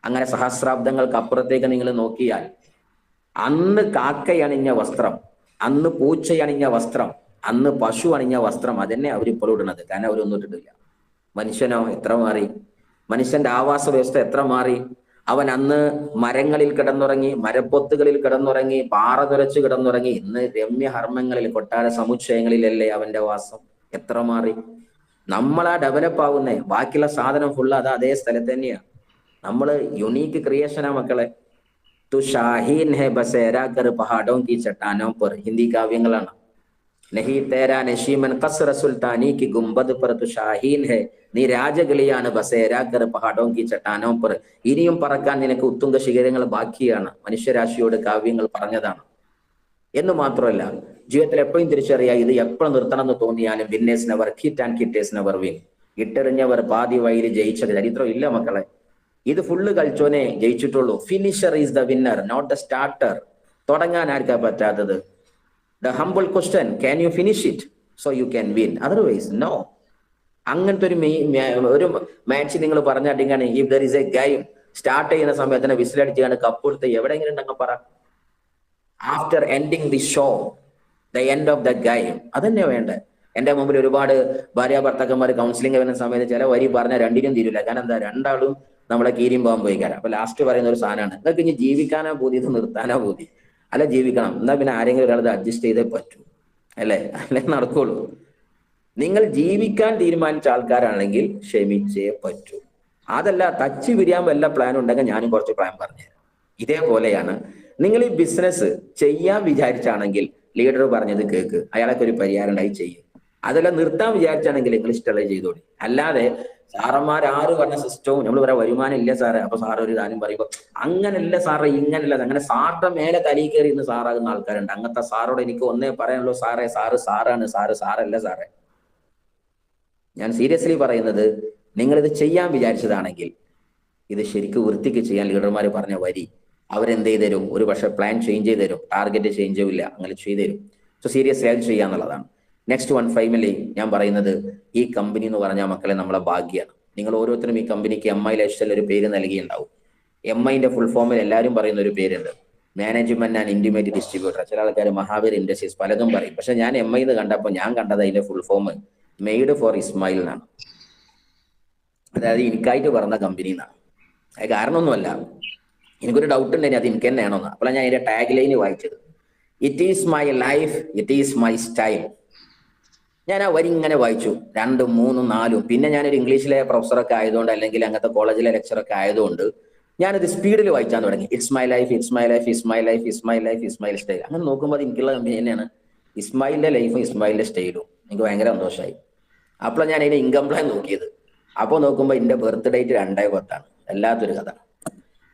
അങ്ങനെ സഹസ്രാബ്ദങ്ങൾക്ക് അപ്പുറത്തേക്ക് നിങ്ങൾ നോക്കിയാൽ അന്ന് കാക്കയണിഞ്ഞ വസ്ത്രം, അന്ന് പൂച്ചയണിഞ്ഞ വസ്ത്രം, അന്ന് പശു അണിഞ്ഞ വസ്ത്രം അതന്നെ അവരിപ്പോഴും ഇടുന്നത്. കാരണം അവരൊന്നും ഇട്ടിട്ടില്ല. മനുഷ്യനോ എത്ര മാറി, മനുഷ്യന്റെ ആവാസ വ്യവസ്ഥ എത്ര മാറി. അവൻ അന്ന് മരങ്ങളിൽ കിടന്നുറങ്ങി, മരപ്പൊത്തുകളിൽ കിടന്നുറങ്ങി, പാറ തുരച്ച് കിടന്നുറങ്ങി. ഇന്ന് രമ്യഹർമ്മങ്ങളിൽ, കൊട്ടാര സമുച്ചയങ്ങളിലല്ലേ അവന്റെ വാസം. എത്ര മാറി. നമ്മളാ ഡെവലപ്പ് ആവുന്നേ, ബാക്കിയുള്ള സാധനം ഫുള്ള് അതേ സ്ഥലത്ത് തന്നെയാ. നമ്മള് യുണീക്ക് ക്രിയേഷനാ മക്കളെ. തു ഷാഹീൻ ഹെ ബസേരാ കർ പഹാഡോं की चट्टानों पर, ഹിന്ദി കാവ്യങ്ങളാണ്. നഹി തേരാ നശീമൻ ഖസ്റ സുൽത്താനി കി ഗുംബദ് पर തു ഷാഹീൻ ഹെ, നീ രാജകിളിയാണ് ബസേരാ കർ പഹാഡോं की चट्टानों पर, ഇനിയും പറക്കാൻ നിനക്ക് ഉത്തുംഗ ശിഖരങ്ങൾ ബാക്കിയാണ്. മനുഷ്യരാശിയോട് കാവ്യങ്ങൾ പറഞ്ഞതാണ്. എന്ന് മാത്രമല്ല, ജീവിതത്തിൽ എപ്പോഴും തിരിച്ചറിയാം, ഇത് എപ്പോഴും നിർത്തണം എന്ന് തോന്നിയാലും winners never quit and quitters never win. ഇട്ടെറിഞ്ഞവർ പാതി വഴിയിൽ ജയിച്ച ചരിത്രം ഇല്ല മക്കളെ. ഇത് ഫുള്ള് കളിച്ചോനെ ജയിച്ചിട്ടുള്ളൂ. Finisher is the winner, not the starter. തുടങ്ങാൻ ആർക്കാ പറ്റാത്തത്? The humble question, can you finish it so you can win, otherwise no. അങ്ങനത്തെ ഒരു മാച്ച് നിങ്ങൾ പറഞ്ഞിട്ടാണ്, if there is a game start ചെയ്യുന്ന സമയത്ത് വിസിലടിച്ചാണ് കപ്പ് കൊടുത്ത് എവിടെയെങ്കിലും ഉണ്ടെങ്കിൽ പറ. After ending the show, the end of the game, അതന്നെ വേണ്ടേ. എന്റെ മുമ്പിൽ ഒരുപാട് ഭാര്യ ഭർത്താക്കന്മാർ കൗൺസിലിംഗ് വരുന്ന സമയത്ത് ചില വരി പറഞ്ഞാൽ രണ്ടിനും തീരില്ല. കാരണം എന്താ, രണ്ടാളും നമ്മളെ കീരിയും പോകാൻ പോയിക്കാരം. അപ്പൊ ലാസ്റ്റ് പറയുന്ന ഒരു സാധനമാണ്, നിങ്ങൾക്ക് ഇനി ജീവിക്കാനോ പൂതി, ഇത് നിർത്താനോ പൂതി, അല്ല ജീവിക്കണം. എന്നാ പിന്നെ ആരെങ്കിലും ഒരാൾ അഡ്ജസ്റ്റ് ചെയ്തേ പറ്റൂ, അല്ലേ? അല്ലെ നടക്കുള്ളൂ. നിങ്ങൾ ജീവിക്കാൻ തീരുമാനിച്ച ആൾക്കാരാണെങ്കിൽ ക്ഷമിച്ചേ പറ്റൂ. അതല്ല തച്ച് പിരിയാൻ വല്ല പ്ലാൻ ഉണ്ടെങ്കിൽ ഞാനും കുറച്ച് പ്ലാൻ പറഞ്ഞുതരാം. ഇതേപോലെയാണ് നിങ്ങൾ ഈ ബിസിനസ് ചെയ്യാൻ വിചാരിച്ചാണെങ്കിൽ ലീഡർ പറഞ്ഞത് കേക്ക്, അയാളൊക്കെ ഒരു പരിഹാരം ഉണ്ടായി ചെയ്യും. അതെല്ലാം നിർത്താൻ വിചാരിച്ചാണെങ്കിൽ നിങ്ങൾ ഇഷ്ടമുള്ളത് ചെയ്തോളി. അല്ലാതെ സാറന്മാർ ആര് പറഞ്ഞ സിസ്റ്റവും നമ്മൾ പറയാം വരുമാനം ഇല്ല സാറേ, അപ്പൊ സാറ് ഒരു കാര്യം പറയുമ്പോ അങ്ങനല്ല സാറേ, ഇങ്ങനല്ല, അങ്ങനെ സാറിന്റെ മേലെ തലയിൽ കയറി ഇന്ന് സാറാകുന്ന ആൾക്കാരുണ്ട്. അങ്ങനത്തെ സാറോട് എനിക്ക് ഒന്നേ പറയാനുള്ളൂ, സാറേ സാറ് സാറാണ്, സാറ് സാറല്ല സാറേ. ഞാൻ സീരിയസ്ലി പറയുന്നത്, നിങ്ങളിത് ചെയ്യാൻ വിചാരിച്ചതാണെങ്കിൽ ഇത് ശരിക്കും വൃത്തിക്ക് ചെയ്യാൻ ലീഡർമാർ പറഞ്ഞ വരി അവരെന്ത് ചെയ്ത് തരും? ഒരു പക്ഷെ പ്ലാൻ ചേഞ്ച് ചെയ്ത് തരും, ടാർഗറ്റ് ചേഞ്ച് ചെയ്യില്ല, അങ്ങനെ ചെയ്തു തരും. സോ സീരിയസ്ലി അത് ചെയ്യാന്നുള്ളതാണ്. നെക്സ്റ്റ് വൺ, ഫൈനലി ഞാൻ പറയുന്നത്, ഈ കമ്പനി എന്ന് പറഞ്ഞാൽ മക്കളെ നമ്മളെ ഭാഗ്യമാണ്. നിങ്ങൾ ഓരോരുത്തരും ഈ കമ്പനിക്ക് MI ലൈഫ് സ്റ്റൈൽ ഒരു പേര് നൽകിയിട്ടുണ്ടാവും. MIന്റെ ഫുൾ ഫോമിൽ എല്ലാവരും പറയുന്ന ഒരു പേരുണ്ട്, മാനേജ്മെന്റ് ആൻഡ് ഇന്റിമേറ്റ് ഡിസ്ട്രിബ്യൂട്ടർ. ചില ആൾക്കാർ മഹാവീർ ഇൻഡസ്ട്രീസ് പലതും പറയും. പക്ഷെ ഞാൻ MI എന്ന് കണ്ടപ്പോൾ ഞാൻ കണ്ടത് അതിന്റെ full form made for Ismail എന്നാണ്. അതായത് എനിക്കായിട്ട് പറഞ്ഞ കമ്പനി എന്നാണ്. അത് കാരണമൊന്നുമല്ല, എനിക്കൊരു ഡൗട്ട് ഉണ്ടായി അത് എനിക്ക് തന്നെയാണോന്ന്. അപ്പോൾ ഞാൻ അതിന്റെ ടാഗ് ലൈന് വായിച്ചത്, it is my life, it is my style. ഞാൻ ആ വരി ഇങ്ങനെ വായിച്ചു 2, 3, 4. പിന്നെ ഞാനൊരു ഇംഗ്ലീഷിലെ പ്രൊഫസറൊക്കെ ആയതുകൊണ്ട്, അല്ലെങ്കിൽ അങ്ങനത്തെ കോളേജിലെ ലെക്ചറൊക്കെ ആയതുകൊണ്ട് ഞാനത് സ്പീഡിൽ വായിച്ചാൻ തുടങ്ങി. It's my life, it's my life, is my life, is my life, is my style. അങ്ങനെ നോക്കുമ്പോൾ അത് എനിക്കുള്ള കമ്പനി തന്നെയാണ്. ഇസ്മായിലിന്റെ ലൈഫും ഇസ്മായിലിന്റെ സ്റ്റൈലും എനിക്ക് ഭയങ്കര സന്തോഷമായി. അപ്പോൾ ഞാൻ അതിന്റെ ഇൻകം പ്ലാൻ നോക്കിയത്. അപ്പോൾ നോക്കുമ്പോൾ എന്റെ ബർത്ത് ഡേറ്റ് 2/10. എല്ലാത്തൊരു കഥ.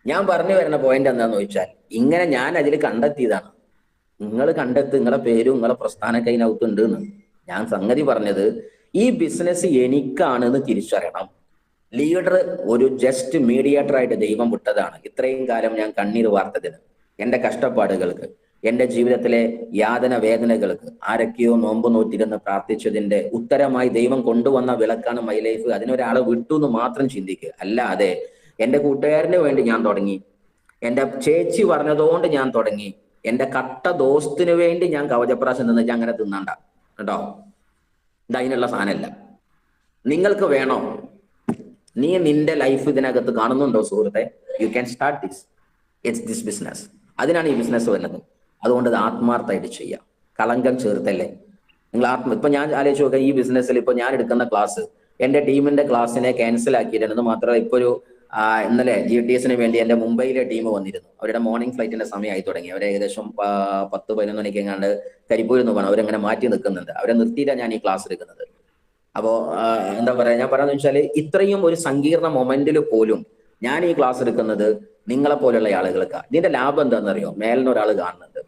ഞാൻ പറഞ്ഞു വരുന്ന പോയിന്റ് എന്താന്ന് ചോദിച്ചാൽ, ഇങ്ങനെ ഞാൻ അതിൽ കണ്ടെത്തിയതാണ്. നിങ്ങൾ കണ്ടെത്തി, നിങ്ങളെ പേരും നിങ്ങളെ പ്രസ്ഥാനമൊക്കെ അതിനകത്തുണ്ട് എന്ന്. ഞാൻ സംഗതി പറഞ്ഞത്, ഈ ബിസിനസ് എനിക്കാണെന്ന് തിരിച്ചറിയണം. ലീഡർ ഒരു ജസ്റ്റ് മീഡിയേറ്റർ ആയിട്ട് ദൈവം വിട്ടതാണ്. ഇത്രയും കാലം ഞാൻ കണ്ണീർ വാർത്തതിന്, എന്റെ കഷ്ടപ്പാടുകൾക്ക്, എന്റെ ജീവിതത്തിലെ യാതന വേദനകൾക്ക്, ആരൊക്കെയോ നോമ്പ് നോറ്റിരുന്ന് പ്രാർത്ഥിച്ചതിന്റെ ഉത്തരമായി ദൈവം കൊണ്ടുവന്ന വിളക്കാണ് മൈ ലൈഫ്. അതിനൊരാളെ വിട്ടു എന്ന് മാത്രം ചിന്തിക്കുക. അല്ലാതെ എന്റെ കൂട്ടുകാരന് വേണ്ടി ഞാൻ തുടങ്ങി, എന്റെ ചേച്ചി പറഞ്ഞതുകൊണ്ട് ഞാൻ തുടങ്ങി, എന്റെ കട്ട ദോസ്തിന് വേണ്ടി ഞാൻ കവചപ്രാശം നിന്ന് അങ്ങനെ തിന്നണ്ട കേട്ടോ. ഇത് അതിനുള്ള സാധനമല്ല. നിങ്ങൾക്ക് വേണോ? നീ നിന്റെ ലൈഫ് ഇതിനകത്ത് കാണുന്നുണ്ടോ സുഹൃത്തെ? You can start this. It's this business. അതിനാണ് ഈ ബിസിനസ് വരുന്നത്. അതുകൊണ്ട് ഇത് ആത്മാർത്ഥമായിട്ട് ചെയ്യാം, കളങ്കം ചേർത്തല്ലേ. നിങ്ങൾ ഇപ്പൊ ഞാൻ ആലോചിച്ച് നോക്കാം, ഈ ബിസിനസ്സിൽ ഇപ്പൊ ഞാൻ എടുക്കുന്ന ക്ലാസ് എന്റെ ടീമിന്റെ ക്ലാസ്സിനെ ക്യാൻസൽ ആക്കിയിട്ടുണ്ട്. മാത്രമല്ല ഇപ്പൊ ഒരു ഇന്നലെ GTS വേണ്ടി എന്റെ മുംബൈയിലെ ടീം വന്നിരുന്നു. അവരുടെ മോർണിംഗ് ഫ്ലൈറ്റിന്റെ സമയമായി തുടങ്ങി. അവരെ ഏകദേശം 10-11 മണിക്ക് എങ്ങാണ്ട് കരിപ്പൂരിൽ നിന്ന് പോകണം. അവരങ്ങനെ മാറ്റി നിൽക്കുന്നുണ്ട്. അവരെ നിർത്തിയിട്ടാണ് ഞാൻ ഈ ക്ലാസ് എടുക്കുന്നത്. അപ്പോ എന്താ പറയാ, ഞാൻ പറയാന്ന് വെച്ചാല് ഇത്രയും ഒരു സങ്കീർണ മൊമെന്റിൽ പോലും ഞാൻ ഈ ക്ലാസ് എടുക്കുന്നത് നിങ്ങളെ പോലെയുള്ള ആളുകൾക്ക്. ഇതിന്റെ ലാഭം എന്താണെന്നറിയോ? മേലിന് ഒരാൾ കാണുന്നുണ്ട്.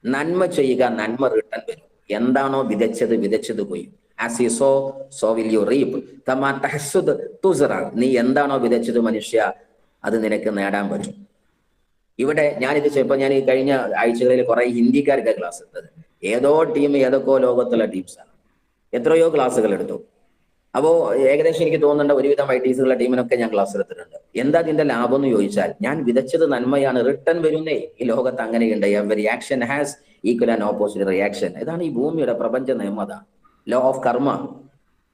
നന്മ ചെയ്യുക, നന്മ റിട്ടേൺ വരും. എന്താണോ വിതച്ചത് പോയി. As you so so will you റീപ്പ്, കമാ തഹ്സുദ് തുസ്റ. നീ എന്താണോ വിതച്ചത് മനുഷ്യ, അത് നിനക്ക് നേടാൻ പറ്റും. ഇവിടെ ഞാനിത് ഇപ്പൊ ഞാൻ ഈ കഴിഞ്ഞ ആഴ്ചകളിൽ കുറെ ഹിന്ദിക്കാർക്ക് ക്ലാസ് എടുത്തത്. ഏതോ ടീം ഏതൊക്കെയോ ലോകത്തുള്ള ടീംസാണ്. എത്രയോ ക്ലാസ്സുകൾ എടുത്തു. അപ്പോ ഏകദേശം എനിക്ക് തോന്നുന്നുണ്ട് ഒരുവിധം ITസുള്ള ടീമിനൊക്കെ ഞാൻ ക്ലാസ് എടുത്തിട്ടുണ്ട്. എന്താ ഇതിന്റെ ലാഭം എന്ന് ചോദിച്ചാൽ, ഞാൻ വിതച്ചത് നന്മയാണ്, റിട്ടേൺ വരുന്നേ. ഈ ലോകത്ത് അങ്ങനെയുണ്ട്. Every action has equal and opposite reaction. ഇതാണ് ഈ ഭൂമിയുടെ പ്രപഞ്ച നിയമത, ലോ ഓഫ് കർമ്മ.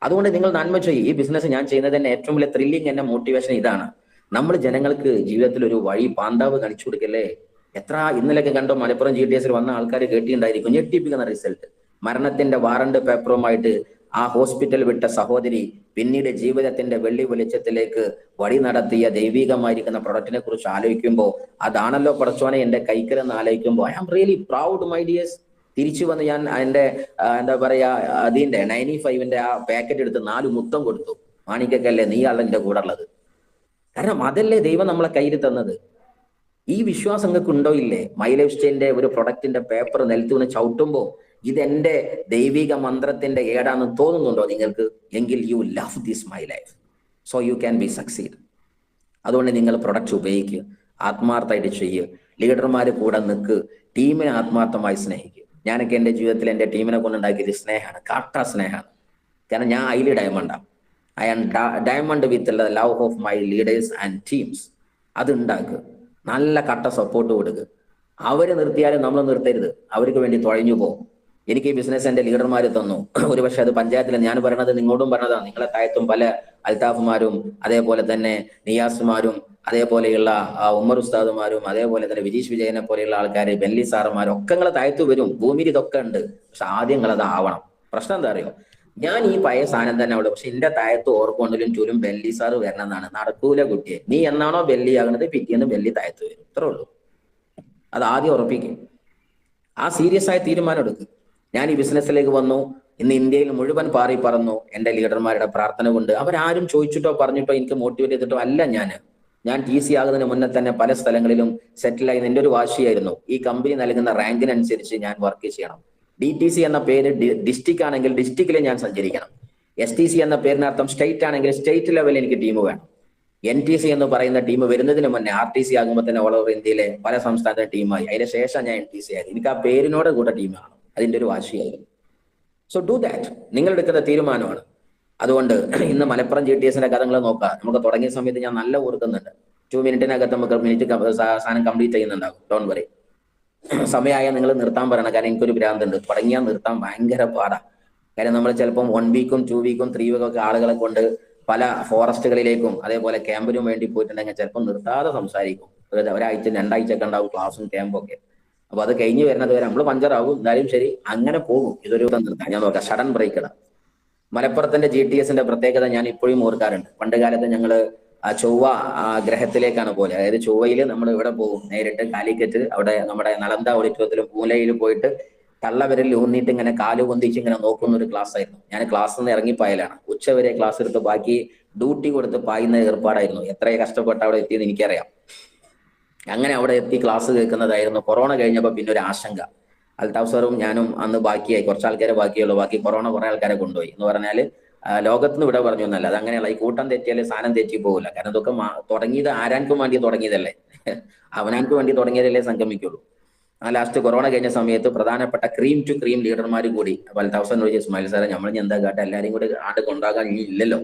അതുകൊണ്ട് നിങ്ങൾ നന്മ ചെയ്യും. ഈ ബിസിനസ് ഞാൻ ചെയ്യുന്നത് തന്നെ ഏറ്റവും വലിയ ത്രില്ലിങ്, എന്നെ മോട്ടിവേഷൻ ഇതാണ്. നമ്മൾ ജനങ്ങൾക്ക് ജീവിതത്തിൽ ഒരു വഴി പാന്താവ് കാണിച്ചു കൊടുക്കല്ലേ. എത്ര ഇന്നലെയൊക്കെ കണ്ടോ മലപ്പുറം GTSൽ വന്ന ആൾക്കാർ കേട്ടിട്ടുണ്ടായിരിക്കും, ഞെട്ടിപ്പിക്കുന്ന റിസൾട്ട്. മരണത്തിന്റെ വാറണ്ട് പേപ്പറുമായിട്ട് ആ ഹോസ്പിറ്റൽ വിട്ട സഹോദരി പിന്നീട് ജീവിതത്തിന്റെ വെള്ളി വെളിച്ചത്തിലേക്ക് വഴി നടത്തിയ ദൈവികമായിരിക്കുന്ന പ്രൊഡക്റ്റിനെ കുറിച്ച് ആലോചിക്കുമ്പോൾ, അതാണല്ലോ പടച്ചോനെ എന്റെ കൈക്കലെന്ന് ആലോചിക്കുമ്പോൾ I am really proud my dears. തിരിച്ചു വന്ന് ഞാൻ എന്റെ എന്താ പറയാ അതിന്റെ 95ന്റെ ആ പാക്കറ്റ് എടുത്ത് 4 മുത്തം കൊടുത്തു. മാണിക്കല്ലേ നീ ആളെന്റെ കൂടെ ഉള്ളത്. കാരണം അതല്ലേ ദൈവം നമ്മളെ കയ്യിൽ തന്നത്. ഈ വിശ്വാസം നിങ്ങൾക്ക് ഉണ്ടോ ഇല്ലേ? മൈ ലൈഫ് സ്റ്റൈലിന്റെ ഒരു പ്രൊഡക്റ്റിന്റെ പേപ്പർ നിലത്ത് നിന്ന് ചവിട്ടുമ്പോൾ ഇതെന്റെ ദൈവിക മന്ത്രത്തിന്റെ ഏടാന്ന് തോന്നുന്നുണ്ടോ നിങ്ങൾക്ക്? എങ്കിൽ you love this my life, so you can be succeed. അതുകൊണ്ട് നിങ്ങൾ പ്രൊഡക്റ്റ് ഉപയോഗിക്കുക, ആത്മാർത്ഥമായിട്ട് ചെയ്യുക, ലീഡർമാർ കൂടെ നിൽക്ക്, ടീമിനെ ആത്മാർത്ഥമായി സ്നേഹിക്കുക. ഞാനൊക്കെ എൻ്റെ ജീവിതത്തിൽ എൻ്റെ ടീമിനെ കൊണ്ടുണ്ടാക്കിയത് സ്നേഹമാണ്, കാട്ട സ്നേഹമാണ്. കാരണം ഞാൻ അതിൽ ഡയമണ്ടാണ്. I am diamond with the love of my leaders and teams. അത് ഉണ്ടാക്കുക, നല്ല കട്ട സപ്പോർട്ട് കൊടുക്കുക. അവര് നിർത്തിയാലും നമ്മൾ നിർത്തരുത്, അവർക്ക് വേണ്ടി തുഴഞ്ഞു പോകും. എനിക്ക് ഈ ബിസിനസ് എൻ്റെ ലീഡർമാർ തന്നു. ഒരുപക്ഷെ അത് പഞ്ചായത്തിൽ ഞാൻ പറയണത് നിങ്ങളോടും പറഞ്ഞതാണ്. നിങ്ങളെ താഴത്തും പല അൽത്താഫുമാരും അതേപോലെ തന്നെ നിയാസുമാരും അതേപോലെയുള്ള ഉമ്മർ ഉസ്താദുമാരും അതേപോലെ തന്നെ വിജീഷ് വിജയനെ പോലെയുള്ള ആൾക്കാർ, ബെല്ലി സാറുമാരും ഒക്കെ നിങ്ങളെ താഴത്ത് വരും. ഭൂമിയിൽ ഇതൊക്കെ ഉണ്ട്. പക്ഷെ ആദ്യം നിങ്ങളത് ആവണം. പ്രശ്നം എന്താ അറിയോ? ഞാൻ ഈ പഴയ സാധനം തന്നെ അവിടെ, പക്ഷെ എന്റെ താഴത്ത് ഓർക്കൊണ്ടിലും ചുരും ബെല്ലി സാറ് വരണം എന്നാണ്. നടക്കൂല കുട്ടിയെ. നീ എന്നാണോ ബെല്ലി ആകുന്നത് പിറ്റേന്ന് ബെല്ലി താഴത്ത് വരും. ഇത്രേ ഉള്ളൂ. അത് ആദ്യം ഉറപ്പിക്കും. ആ സീരിയസ് ആയ തീരുമാനം എടുക്കും. ഞാൻ ഈ ബിസിനസ്സിലേക്ക് വന്നു. ഇന്ന് ഇന്ത്യയിൽ മുഴുവൻ പാറി പറന്നു എൻ്റെ ലീഡർമാരുടെ പ്രാർത്ഥന കൊണ്ട്. അവരാരും ചോദിച്ചിട്ടോ പറഞ്ഞിട്ടോ എനിക്ക് മോട്ടിവേറ്റ് ചെയ്തിട്ടോ അല്ല. ഞാൻ TC ആകുന്നതിന് മുന്നേ തന്നെ പല സ്ഥലങ്ങളിലും സെറ്റിലായി. എൻ്റെ ഒരു വാശിയായിരുന്നു, ഈ കമ്പനി നൽകുന്ന റാങ്കിനനുസരിച്ച് ഞാൻ വർക്ക് ചെയ്യണം. DTC എന്ന പേര് ഡിസ്ട്രിക്ട് ആണെങ്കിൽ ഡിസ്ട്രിക്റ്റിൽ ഞാൻ സഞ്ചരിക്കണം. STC എന്ന പേരിനർത്ഥം സ്റ്റേറ്റ് ആണെങ്കിൽ സ്റ്റേറ്റ് ലെവലിൽ എനിക്ക് ടീം വേണം. NTC എന്ന് പറയുന്ന ടീം വരുന്നതിന് മുന്നേ RTC ആകുമ്പോൾ തന്നെ ഓൾ ഓവർ ഇന്ത്യയിലെ പല സംസ്ഥാനത്തെ ടീമായി. അതിന് ശേഷം ഞാൻ NTC ആയി. എനിക്ക് ആ പേരിനോട് കൂടെ ടീമാണ്. അതിൻ്റെ ഒരു വാശിയായിരുന്നു. So do that. നിങ്ങൾ എടുക്കുന്ന തീരുമാനമാണ്. അതുകൊണ്ട് ഇന്ന് മലപ്പുറം GTSന്റെ കഥകൾ നോക്കാം. നമുക്ക് തുടങ്ങിയ സമയത്ത് ഞാൻ നല്ല ഓർക്കുന്നുണ്ട്. 2 മിനിറ്റിനകത്ത് നമുക്ക് സാധനം കംപ്ലീറ്റ് ചെയ്യുന്നുണ്ടാകും. Don't worry. സമയമായ നിങ്ങൾ നിർത്താൻ പറയണം. കാരണം എനിക്കൊരു ഭ്രാന്തുണ്ട്, തുടങ്ങിയാൽ നിർത്താൻ ഭയങ്കര പാടാ. കാര്യം നമ്മൾ ചിലപ്പം 1 വീക്കും 2 വീക്കും 3 വീക്കും ഒക്കെ ആളുകളെ കൊണ്ട് പല ഫോറസ്റ്റുകളിലേക്കും അതേപോലെ ക്യാമ്പിനും വേണ്ടി പോയിട്ടുണ്ടെങ്കിൽ ചിലപ്പോൾ നിർത്താതെ സംസാരിക്കും. ഒരാഴ്ച 2 ആഴ്ച ഒക്കെ ഉണ്ടാവും ക്ലാസ്സും ക്യാമ്പും ഒക്കെ. അപ്പൊ അത് കഴിഞ്ഞ് വരുന്നത് വരെ നമ്മൾ പഞ്ചറാവും. എന്തായാലും ശരി, അങ്ങനെ പോകും. ഇതൊരു നിർത്താൻ ഞാൻ നോക്കാം. സഡൻ ബ്രേക്ക് ഇടാം. മലപ്പുറത്തിന്റെ GTSന്റെ പ്രത്യേകത ഞാൻ ഇപ്പോഴും ഓർക്കാറുണ്ട്. പണ്ട് കാലത്ത് ഞങ്ങള് ചൊവ്വ ഗ്രഹത്തിലേക്കാണ് പോലെ. അതായത് ചൊവ്വയിൽ നമ്മൾ ഇവിടെ പോകും, നേരിട്ട് കാലിക്കറ്റ് അവിടെ നമ്മുടെ നളന്ദ ഓഡിറ്റോറിയത്തിലും പൂലയിൽ പോയിട്ട് തള്ളവരിൽ ഊന്നിയിട്ട് ഇങ്ങനെ കാല് പൊന്തിച്ച് ഇങ്ങനെ നോക്കുന്ന ഒരു ക്ലാസ് ആയിരുന്നു. ഞാൻ ക്ലാസ്സിൽ നിന്ന് ഇറങ്ങിപ്പായലാണ്. ഉച്ചവരെ ക്ലാസ് എടുത്ത് ബാക്കി ഡ്യൂട്ടി കൊടുത്ത് പായുന്ന ഏർപ്പാടായിരുന്നു. എത്ര കഷ്ടപ്പെട്ട് അവിടെ എത്തിയെന്ന് എനിക്കറിയാം. അങ്ങനെ അവിടെ എത്തി ക്ലാസ് കേൾക്കുന്നതായിരുന്നു. കൊറോണ കഴിഞ്ഞപ്പോൾ പിന്നെ ഒരു ആശങ്ക. അൽതാഫ് സാറും ഞാനും അന്ന് ബാക്കിയായി, കുറച്ച് ആൾക്കാരെ ബാക്കിയുള്ളൂ. ബാക്കി കൊറോണ കുറെ ആൾക്കാരെ കൊണ്ടുപോയി. എന്ന് പറഞ്ഞാൽ ലോകത്തുനിന്ന് ഇവിടെ പറഞ്ഞു എന്നല്ല, അത് അങ്ങനെയല്ല. ഈ കൂട്ടം തെറ്റിയാൽ സാധനം തെറ്റി പോകില്ല. കാരണം ഇതൊക്കെ തുടങ്ങിയത് ആരാൻക്കും വേണ്ടി തുടങ്ങിയതല്ലേ, അവനാൻക്ക് വേണ്ടി തുടങ്ങിയതല്ലേ സംഗമിക്കുള്ളൂ. ആ ലാസ്റ്റ് കൊറോണ കഴിഞ്ഞ സമയത്ത് പ്രധാനപ്പെട്ട ക്രീം ടു ക്രീം ലീഡർമാർ കൂടി അൽതാഫ് സാറിനോട് ഇസ്മായിൽ സാറെ നമ്മൾ എന്താ കേട്ടോ എല്ലാവരും കൂടി ആണ്ട് കൊണ്ടാകാൻ ഇല്ലല്ലോ.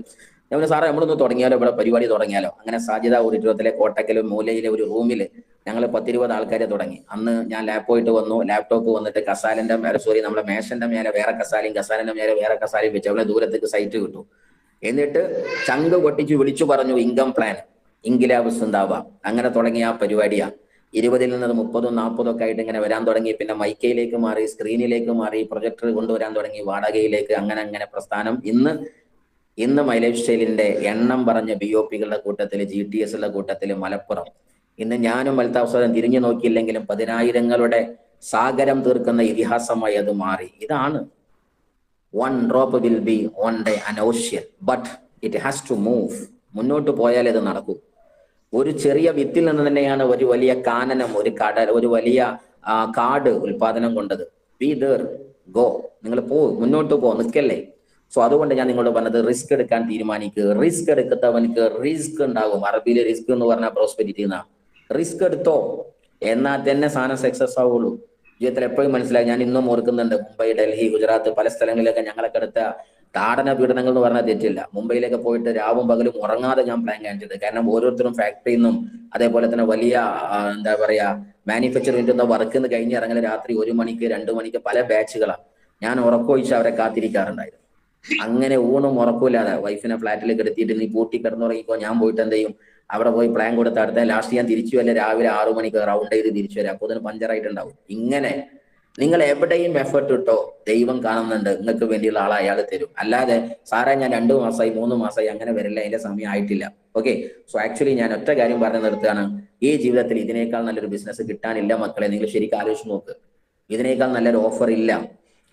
നമ്മൾ സാറേ നമ്മളൊന്ന് തുടങ്ങിയാലോ, ഇവിടെ പരിപാടി തുടങ്ങിയാലോ. അങ്ങനെ സാധ്യത ഓഡിറ്റോറിയത്തിലെ കോട്ടക്കലും മൂലയിലെ ഒരു റൂമിൽ ഞങ്ങൾ 10-20 ആൾക്കാരെ തുടങ്ങി. അന്ന് ഞാൻ ലാപ്പോയിട്ട് വന്നു. ലാപ്ടോപ്പ് വന്നിട്ട് കസാലിന്റെ മേലെ, നമ്മുടെ മേശന്റെ മേലെ വേറെ കസാലയും കസാലിന്റെ മേലെ വേറെ കസാലയും വെച്ച് അവിടെ ദൂരത്തേക്ക് സൈറ്റ് കിട്ടും. എന്നിട്ട് ചങ്ക് പൊട്ടിച്ച് വിളിച്ചു പറഞ്ഞു ഇൻകം പ്ലാൻ, ഇൻകിലാബ് സിന്ദാബ. അങ്ങനെ തുടങ്ങിയ ആ പരിപാടിയാ. 20-ൽ നിന്ന് 30-ഉം 40-ഉം ഒക്കെ ആയിട്ട് ഇങ്ങനെ വരാൻ തുടങ്ങി. പിന്നെ മൈക്കയിലേക്ക് മാറി, സ്ക്രീനിലേക്ക് മാറി, പ്രൊജക്ടർ കൊണ്ടുവരാൻ തുടങ്ങി, വാടകയിലേക്ക്, അങ്ങനെ പ്രസ്ഥാനം. ഇന്ന് മൈ ലൈഫ് സ്റ്റൈലിന്റെ എണ്ണം പറഞ്ഞ BOPകളുടെ കൂട്ടത്തിൽ, GTSകളുടെ കൂട്ടത്തിൽ മലപ്പുറം. ഇന്ന് ഞാനും അൽതാഫ് സാറും തിരിഞ്ഞു നോക്കിയില്ലെങ്കിലും 10,000ങ്ങളുടെ സാഗരം തീർക്കുന്ന ഇതിഹാസമായി അത് മാറി. ഇതാണ് one drop will be one day an ocean, but it has to move. മുന്നോട്ട് പോയാലേ ഇത് നടക്കൂ. ഒരു ചെറിയ വിത്തിൽ നിന്ന് തന്നെയാണ് ഒരു വലിയ കാനനം, ഒരു കടൽ, ഒരു വലിയ കാട് ഉൽപാദനം കൊണ്ടത്. Be there, go. നിങ്ങൾ മുന്നോട്ട് നിൽക്കല്ലേ. സോ അതുകൊണ്ട് ഞാൻ നിങ്ങളോട് പറഞ്ഞത് റിസ്ക് എടുക്കാൻ തീരുമാനിക്കുക. റിസ്ക് എടുക്കുന്നവനക്ക് റിസ്ക് ഉണ്ടാകും. അറബിയിലെ റിസ്ക് എന്ന് പറഞ്ഞാൽ പ്രോസ്പെരിറ്റി എന്നാണ്. റിസ്ക് എടുത്തോ. എന്നാൽ തന്നെ സാധനം സക്സസ് ആവുള്ളൂ. ജീവിതത്തിൽ എപ്പോഴും മനസ്സിലായി. ഞാൻ ഇന്നും ഓർക്കുന്നുണ്ട്, മുംബൈ, ഡൽഹി, ഗുജറാത്ത് പല സ്ഥലങ്ങളിലൊക്കെ ഞങ്ങളൊക്കെ എടുത്ത താടന പീഡനങ്ങൾ എന്ന് പറഞ്ഞാൽ തെറ്റില്ല. മുംബൈയിലൊക്കെ പോയിട്ട് രാവും പകലും ഉറങ്ങാതെ ഞാൻ പ്ലാൻ കാണിച്ചത്. കാരണം ഓരോരുത്തരും ഫാക്ടറിയിൽ നിന്നും അതേപോലെ തന്നെ വലിയ എന്താ പറയാ മാനുഫാക്ചറിംഗ് വർക്ക് നിന്ന് കഴിഞ്ഞ് ഇറങ്ങല് രാത്രി 1 മണിക്ക് 2 മണിക്ക് പല ബാച്ചുകളാണ്. ഞാൻ ഉറക്കമൊഴിച്ച് അവരെ കാത്തിരിക്കാറുണ്ടായിരുന്നു. അങ്ങനെ ഊണും ഉറക്കമില്ലാതെ വൈഫിനെ ഫ്ലാറ്റിൽ കിടത്തിയിട്ട് നീ പൂട്ടി കിടന്നുറങ്ങിക്കോ, ഞാൻ പോയിട്ട് എന്ത് ചെയ്യും, അവിടെ പോയി പ്ലാൻ കൊടുത്ത് അടുത്ത ലാസ്റ്റ് ഞാൻ തിരിച്ചു വല്ല രാവിലെ 6 മണിക്ക് റൗണ്ട് ചെയ്ത് തിരിച്ചു വരാം. അപ്പോൾ അതിന് പഞ്ചറായിട്ടുണ്ടാവും. ഇങ്ങനെ നിങ്ങൾ എവിടെയും എഫേർട്ട് ഇട്ടോ, ദൈവം കാണുന്നുണ്ട്, നിങ്ങൾക്ക് വേണ്ടിയുള്ള ആളെ അയാൾ തരും. അല്ലാതെ സാറേ ഞാൻ 2 മാസമായി 3 മാസമായി അങ്ങനെ വരില്ല, അതിന്റെ സമയം ആയിട്ടില്ല. ഓക്കെ. സോ ആക്ച്വലി ഞാൻ ഒറ്റ കാര്യം പറഞ്ഞു നിർത്തുകയാണ്. ഈ ജീവിതത്തിൽ ഇതിനേക്കാൾ നല്ലൊരു ബിസിനസ് കിട്ടാനില്ല മക്കളെ. നിങ്ങൾ ശരിക്കും ആലോചിച്ച് നോക്ക്. ഇതിനേക്കാൾ നല്ലൊരു ഓഫർ ഇല്ല.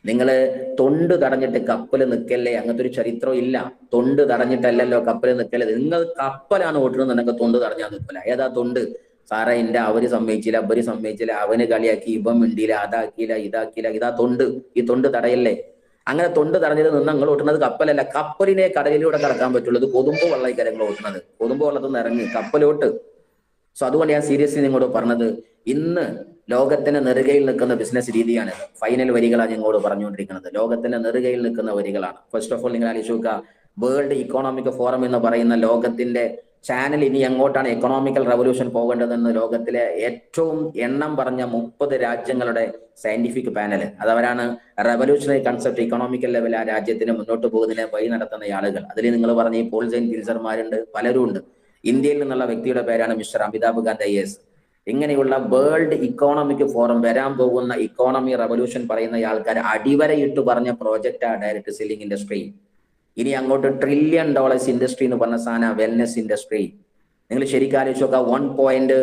നിങ്ങള് തൊണ്ട് തടഞ്ഞിട്ട് കപ്പല് നിൽക്കല്ലേ, അങ്ങനത്തെ ഒരു ചരിത്രം ഇല്ല. തൊണ്ട് തടഞ്ഞിട്ടല്ലല്ലോ കപ്പല് നിൽക്കല്. നിങ്ങൾ കപ്പലാണ് ഓട്ടുന്നത്, തൊണ്ട് തടഞ്ഞാൽ നിൽക്കില്ല. ഏതാ തൊണ്ട്? സാറേ എന്റെ അവര് സമ്മതിച്ചില്ല, അവര് സമ്മതിച്ചില്ല, അവന് കളിയാക്കി, ഇവൻ മിണ്ടിയില്ല, അതാക്കിയില്ല, ഇതാക്കിയില്ല, ഇതാ തൊണ്ട്. ഈ തൊണ്ട് തടയല്ലേ. അങ്ങനെ തൊണ്ട് തടഞ്ഞത് നിന്ന് നിങ്ങൾ ഓട്ടുന്നത് കപ്പലല്ല. കപ്പലിനെ കടലിലൂടെ കടക്കാൻ പറ്റുള്ളൂ. ഇത് കൊതുമ്പ് വള്ളക്കാരങ്ങൾ ഓട്ടുന്നത്. കൊതുമ്പ് വള്ളത്തിൽ നിന്ന് ഇറങ്ങി കപ്പലോട്ട്. സോ അതുകൊണ്ട് ഞാൻ സീരിയസ്ലി നിങ്ങളോട് പറഞ്ഞത്, ഇന്ന് ലോകത്തിന്റെ നെറുകയിൽ നിൽക്കുന്ന ബിസിനസ് രീതിയാണ്. ഫൈനൽ വരികളാണ് ഞങ്ങളോട് പറഞ്ഞുകൊണ്ടിരിക്കുന്നത്. ലോകത്തിന്റെ നെറുകയിൽ നിൽക്കുന്ന വരികളാണ്. ഫസ്റ്റ് ഓഫ് ഓൾ നിങ്ങൾ ആലോചിച്ച് നോക്കുക, വേൾഡ് ഇക്കോണോമിക് ഫോറം എന്ന് പറയുന്ന ലോകത്തിന്റെ ചാനൽ ഇനി എങ്ങോട്ടാണ് എക്കണോമിക്കൽ റവല്യൂഷൻ പോകേണ്ടതെന്ന് ലോകത്തിലെ ഏറ്റവും എണ്ണം പറഞ്ഞ 30 രാജ്യങ്ങളുടെ സയന്റിഫിക് പാനൽ, അതവരാണ് റവല്യൂഷണറി കൺസെപ്റ്റ് ഇക്കണോമിക്കൽ ലെവൽ ആ രാജ്യത്തിന് മുന്നോട്ട് പോകുന്നതിനെ വഴി നടത്തുന്ന ആളുകൾ. അതിൽ നിങ്ങൾ പറഞ്ഞ ഈ പോൾ ജെയിൻ ഫിൽസർമാരുണ്ട്, പലരും ഉണ്ട്. ഇന്ത്യയിൽ നിന്നുള്ള വ്യക്തിയുടെ പേരാണ് മിസ്റ്റർ അമിതാഭ് കാന്ത് IAS. ഇങ്ങനെയുള്ള വേൾഡ് ഇക്കോണമിക് ഫോറം വരാൻ പോകുന്ന ഇക്കോണമി റവല്യൂഷൻ പറയുന്ന ആൾക്കാർ അടിവരയിട്ട് പറഞ്ഞ പ്രോജക്റ്റ് ആ ഡയറക്ട് സെല്ലിംഗ് ഇൻഡസ്ട്രി. ഇനി അങ്ങോട്ട് $1 ട്രില്യൺ ഇൻഡസ്ട്രി എന്ന് പറഞ്ഞ സാധനം വെൽനെസ് ഇൻഡസ്ട്രി. നിങ്ങൾ ശരിക്കും ആലോചിച്ച് നോക്കുക. 1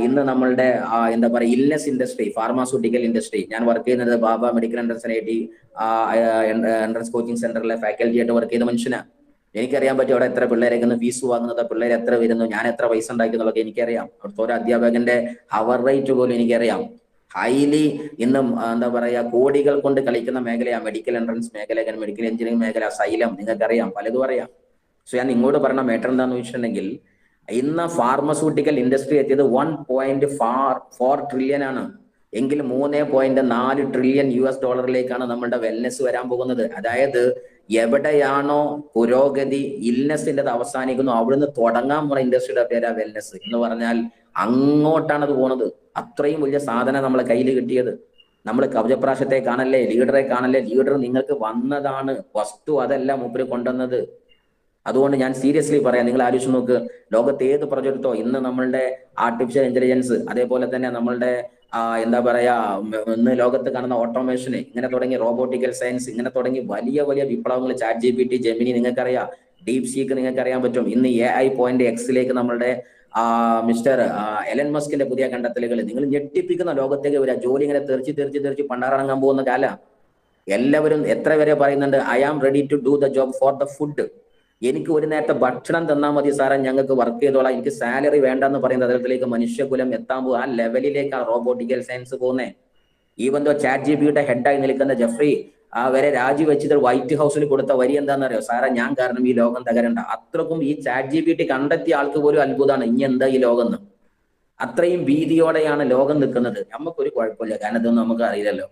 ഇന്ന് നമ്മളുടെ എന്താ പറയുക ഇൽനെസ് ഇൻഡസ്ട്രി, ഫാർമാസ്യൂട്ടിക്കൽ ഇൻഡസ്ട്രി. ഞാൻ വർക്ക് ചെയ്യുന്നത് ബാബ മെഡിക്കൽ എൻട്രൻസ് കോച്ചിങ് സെന്ററിലെ ഫാക്കൽറ്റി ആയിട്ട് വർക്ക് ചെയ്ത മനുഷ്യനാണ്. എനിക്കറിയാൻ പറ്റും അവിടെ എത്ര പിള്ളേരൊക്കെ ഫീസ് വാങ്ങുന്നത്, പിള്ളേർ എത്ര വരുന്നു, ഞാൻ എത്ര പൈസ ഉണ്ടാക്കുന്നുള്ളതൊക്കെ എനിക്കറിയാം. അവിടുത്തെ ഒരു അധ്യാപകന്റെ ഹവർ റേറ്റ് പോലും എനിക്കറിയാം. ഹൈലി ഇന്നും എന്താ പറയാ കോടികൾ കൊണ്ട് കളിക്കുന്ന മേഖലയാണ് മെഡിക്കൽ എൻട്രൻസ് മേഖല, മെഡിക്കൽ എഞ്ചിനീയറിംഗ് മേഖല, സൈലം, നിങ്ങൾക്കറിയാം, പലതും അറിയാം. സോ ഞാൻ നിങ്ങളോട് പറഞ്ഞ മാറ്റർ എന്താണെന്ന് വെച്ചിട്ടുണ്ടെങ്കിൽ, ഇന്ന് ഫാർമസ്യൂട്ടിക്കൽ ഇൻഡസ്ട്രി എത്തിയത് 1.4 ട്രില്യൺ ആണ്. എങ്കിൽ 3.4 ട്രില്യൺ US ഡോളറിലേക്കാണ് നമ്മളുടെ വെൽനെസ് വരാൻ പോകുന്നത്. അതായത് എവിടെയാണോ പുരോഗതി ഇൽനെസിന്റെ അവസാനിക്കുന്നു, അവിടുന്ന് തുടങ്ങാൻ പോണ ഇൻഡസ്ട്രിയുടെ പേരാ വെൽനെസ് എന്ന് പറഞ്ഞാൽ. അങ്ങോട്ടാണ് അത് പോണത്. അത്രയും വലിയ സാധനം നമ്മളെ കയ്യിൽ കിട്ടിയത്. നമ്മൾ കവചപ്രാശത്തെ കാണല്ലേ, ലീഡറെ കാണല്ലേ. ലീഡർ നിങ്ങൾക്ക് വന്നതാണ്, വസ്തു അതല്ല മൂപ്പര് കൊണ്ടുവന്നത്. അതുകൊണ്ട് ഞാൻ സീരിയസ്ലി പറയാം, നിങ്ങൾ ആലോചിച്ച് നോക്ക്, ലോകത്ത് ഏത് പ്രൊജക്റ്റോ ഇന്ന് നമ്മളുടെ ആർട്ടിഫിഷ്യൽ ഇന്റലിജൻസ്, അതേപോലെ തന്നെ നമ്മളുടെ എന്താ പറയാ ഇന്ന് ലോകത്ത് കാണുന്ന ഓട്ടോമേഷന്, ഇങ്ങനെ തുടങ്ങി റോബോട്ടിക്കൽ സയൻസ്, ഇങ്ങനെ തുടങ്ങി വലിയ വലിയ വിപ്ലവങ്ങൾ, ചാറ്റ് GPT, ജെമിനി നിങ്ങൾക്കറിയാം, ഡീപ് സീക്ക് നിങ്ങൾക്ക് അറിയാൻ പറ്റും. ഇന്ന് AI.Xലേക്ക് നമ്മളുടെ മിസ്റ്റർ എലൻ മസ്കിന്റെ പുതിയ കണ്ടെത്തലുകൾ നിങ്ങൾ ഞെട്ടിപ്പിക്കുന്ന ലോകത്തേക്ക് വരിക. ജോലി ഇങ്ങനെ തെറിച്ച് പണ്ടാറടങ്ങാൻ പോകുന്ന കാല. എല്ലാവരും എത്ര വരെ പറയുന്നുണ്ട്, I am ready to do the job for the food. എനിക്ക് ഒരു നേരത്തെ ഭക്ഷണം തന്നാൽ മതി സാറേ, ഞങ്ങൾക്ക് വർക്ക് ചെയ്തോളാം, എനിക്ക് സാലറി വേണ്ടെന്ന് പറയുന്ന തരത്തിലേക്ക് മനുഷ്യകുലം എത്താൻ പോകും. ആ ലെവലിലേക്കാണ് റോബോട്ടിക്കൽ സയൻസ് പോകുന്നത്. ഈവൻ ദോ ചാറ്റ് GPTയുടെ ഹെഡായി നിൽക്കുന്ന ജെഫ്രി വരെ രാജിവെച്ചിട്ട് വൈറ്റ് ഹൗസിൽ കൊടുത്ത വരി എന്താണെന്ന് അറിയോ? സാറേ ഞാൻ കാരണം ഈ ലോകം തകരണ്ട. അത്രക്കും ഈ ചാറ്റ് GPT കണ്ടെത്തിയ ആൾക്ക് പോലും അത്ഭുതമാണ് ഇനി എന്താ ഈ ലോകം എന്ന്. അത്രയും ഭീതിയോടെയാണ് ലോകം നിൽക്കുന്നത്. നമുക്കൊരു കുഴപ്പമില്ല, കാരണം ഇതൊന്നും നമുക്ക് അറിയില്ലല്ലോ.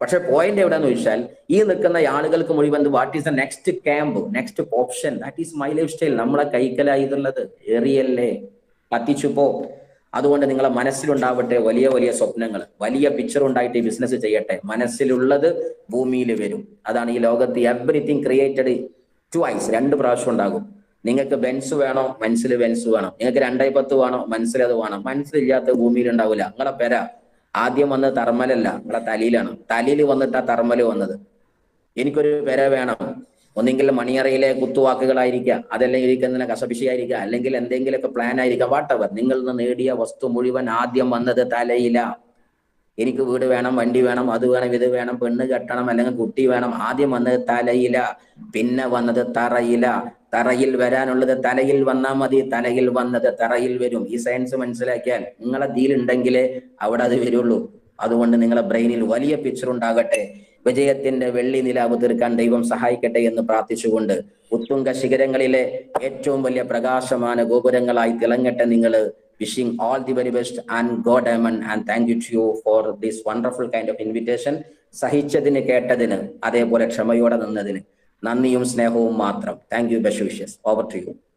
പക്ഷെ പോയിന്റ് എവിടെയെന്ന് ചോദിച്ചാൽ, ഈ നിൽക്കുന്ന ആളുകൾക്ക് മുഴുവൻ what is the next camp, next option, that is my life style. നമ്മളെ കൈക്കലായിട്ടുള്ളത് എറിയല്ലേ, കത്തിച്ചു പോ. അതുകൊണ്ട് നിങ്ങളെ മനസ്സിലുണ്ടാവട്ടെ വലിയ വലിയ സ്വപ്നങ്ങൾ, വലിയ പിക്ചർ ഉണ്ടായിട്ട് ബിസിനസ് ചെയ്യട്ടെ. മനസ്സിലുള്ളത് ഭൂമിയിൽ വരും. അതാണ് ഈ ലോകത്ത് എവറിത്തിങ് ക്രിയേറ്റഡ് ട്വൈസ്, 2 പ്രാവശ്യം ഉണ്ടാകും. നിങ്ങൾക്ക് ബെൻസ് വേണോ, മനസ്സിൽ ബെൻസ് വേണം. നിങ്ങൾക്ക് 2x10 വേണോ, മനസ്സിൽ അത് വേണം. മനസ്സിലില്ലാത്ത ഭൂമിയിൽ ഉണ്ടാവില്ല. നിങ്ങളെ പെര ആദ്യം വന്നത് തർമലല്ല, നിങ്ങളെ തലയിലാണ്. തലയിൽ വന്നിട്ടാ തർമല് വന്നത്. എനിക്കൊരു പെര വേണം, ഒന്നെങ്കിൽ മണിയറയിലെ കുത്തുവാക്കുകളായിരിക്കാം, അതല്ലെങ്കിൽ ഇരിക്കുന്ന കസപിശയായിരിക്കാം, അല്ലെങ്കിൽ എന്തെങ്കിലുമൊക്കെ പ്ലാൻ ആയിരിക്കാം, വാട്ടവർ. നിങ്ങൾ നേടിയ വസ്തു മുഴുവൻ ആദ്യം വന്നത് തലയില. എനിക്ക് വീട് വേണം, വണ്ടി വേണം, അത് വേണം, ഇത് വേണം, പെണ്ണ് കെട്ടണം, അല്ലെങ്കിൽ കുട്ടി വേണം. ആദ്യം വന്നത് തലയില, പിന്നെ വന്നത് തറയില. തറയിൽ വരാനുള്ളത് തലയിൽ വന്നാൽ മതി, തലയിൽ വന്നത് തറയിൽ വരും. ഈ സയൻസ് മനസ്സിലാക്കിയാൽ നിങ്ങളെ ദീലുണ്ടെങ്കിലേ അവിടെ അത് വരുള്ളൂ. അതുകൊണ്ട് നിങ്ങളെ ബ്രെയിനിൽ വലിയ പിക്ചർ ഉണ്ടാകട്ടെ. വിജയത്തിന്റെ വെള്ളി നിലാവ് തീർക്കാൻ ദൈവം സഹായിക്കട്ടെ എന്ന് പ്രാർത്ഥിച്ചുകൊണ്ട്, ഉത്തുംഗ ശിഖരങ്ങളിലെ ഏറ്റവും വലിയ പ്രകാശமான ഗോപുരങ്ങളായി തിളങ്ങട്ടെ നിങ്ങൾ. Wishing all the very best and God Amen, and thank you to you for this wonderful kind of invitation. സഹിച്ചതിന്, കേട്ടതിന്, അതേപോലെ ക്ഷമയോടെ നിന്നതിന് നന്ദിയും സ്നേഹവും മാത്രം. Thank you. Best wishes. Over to U.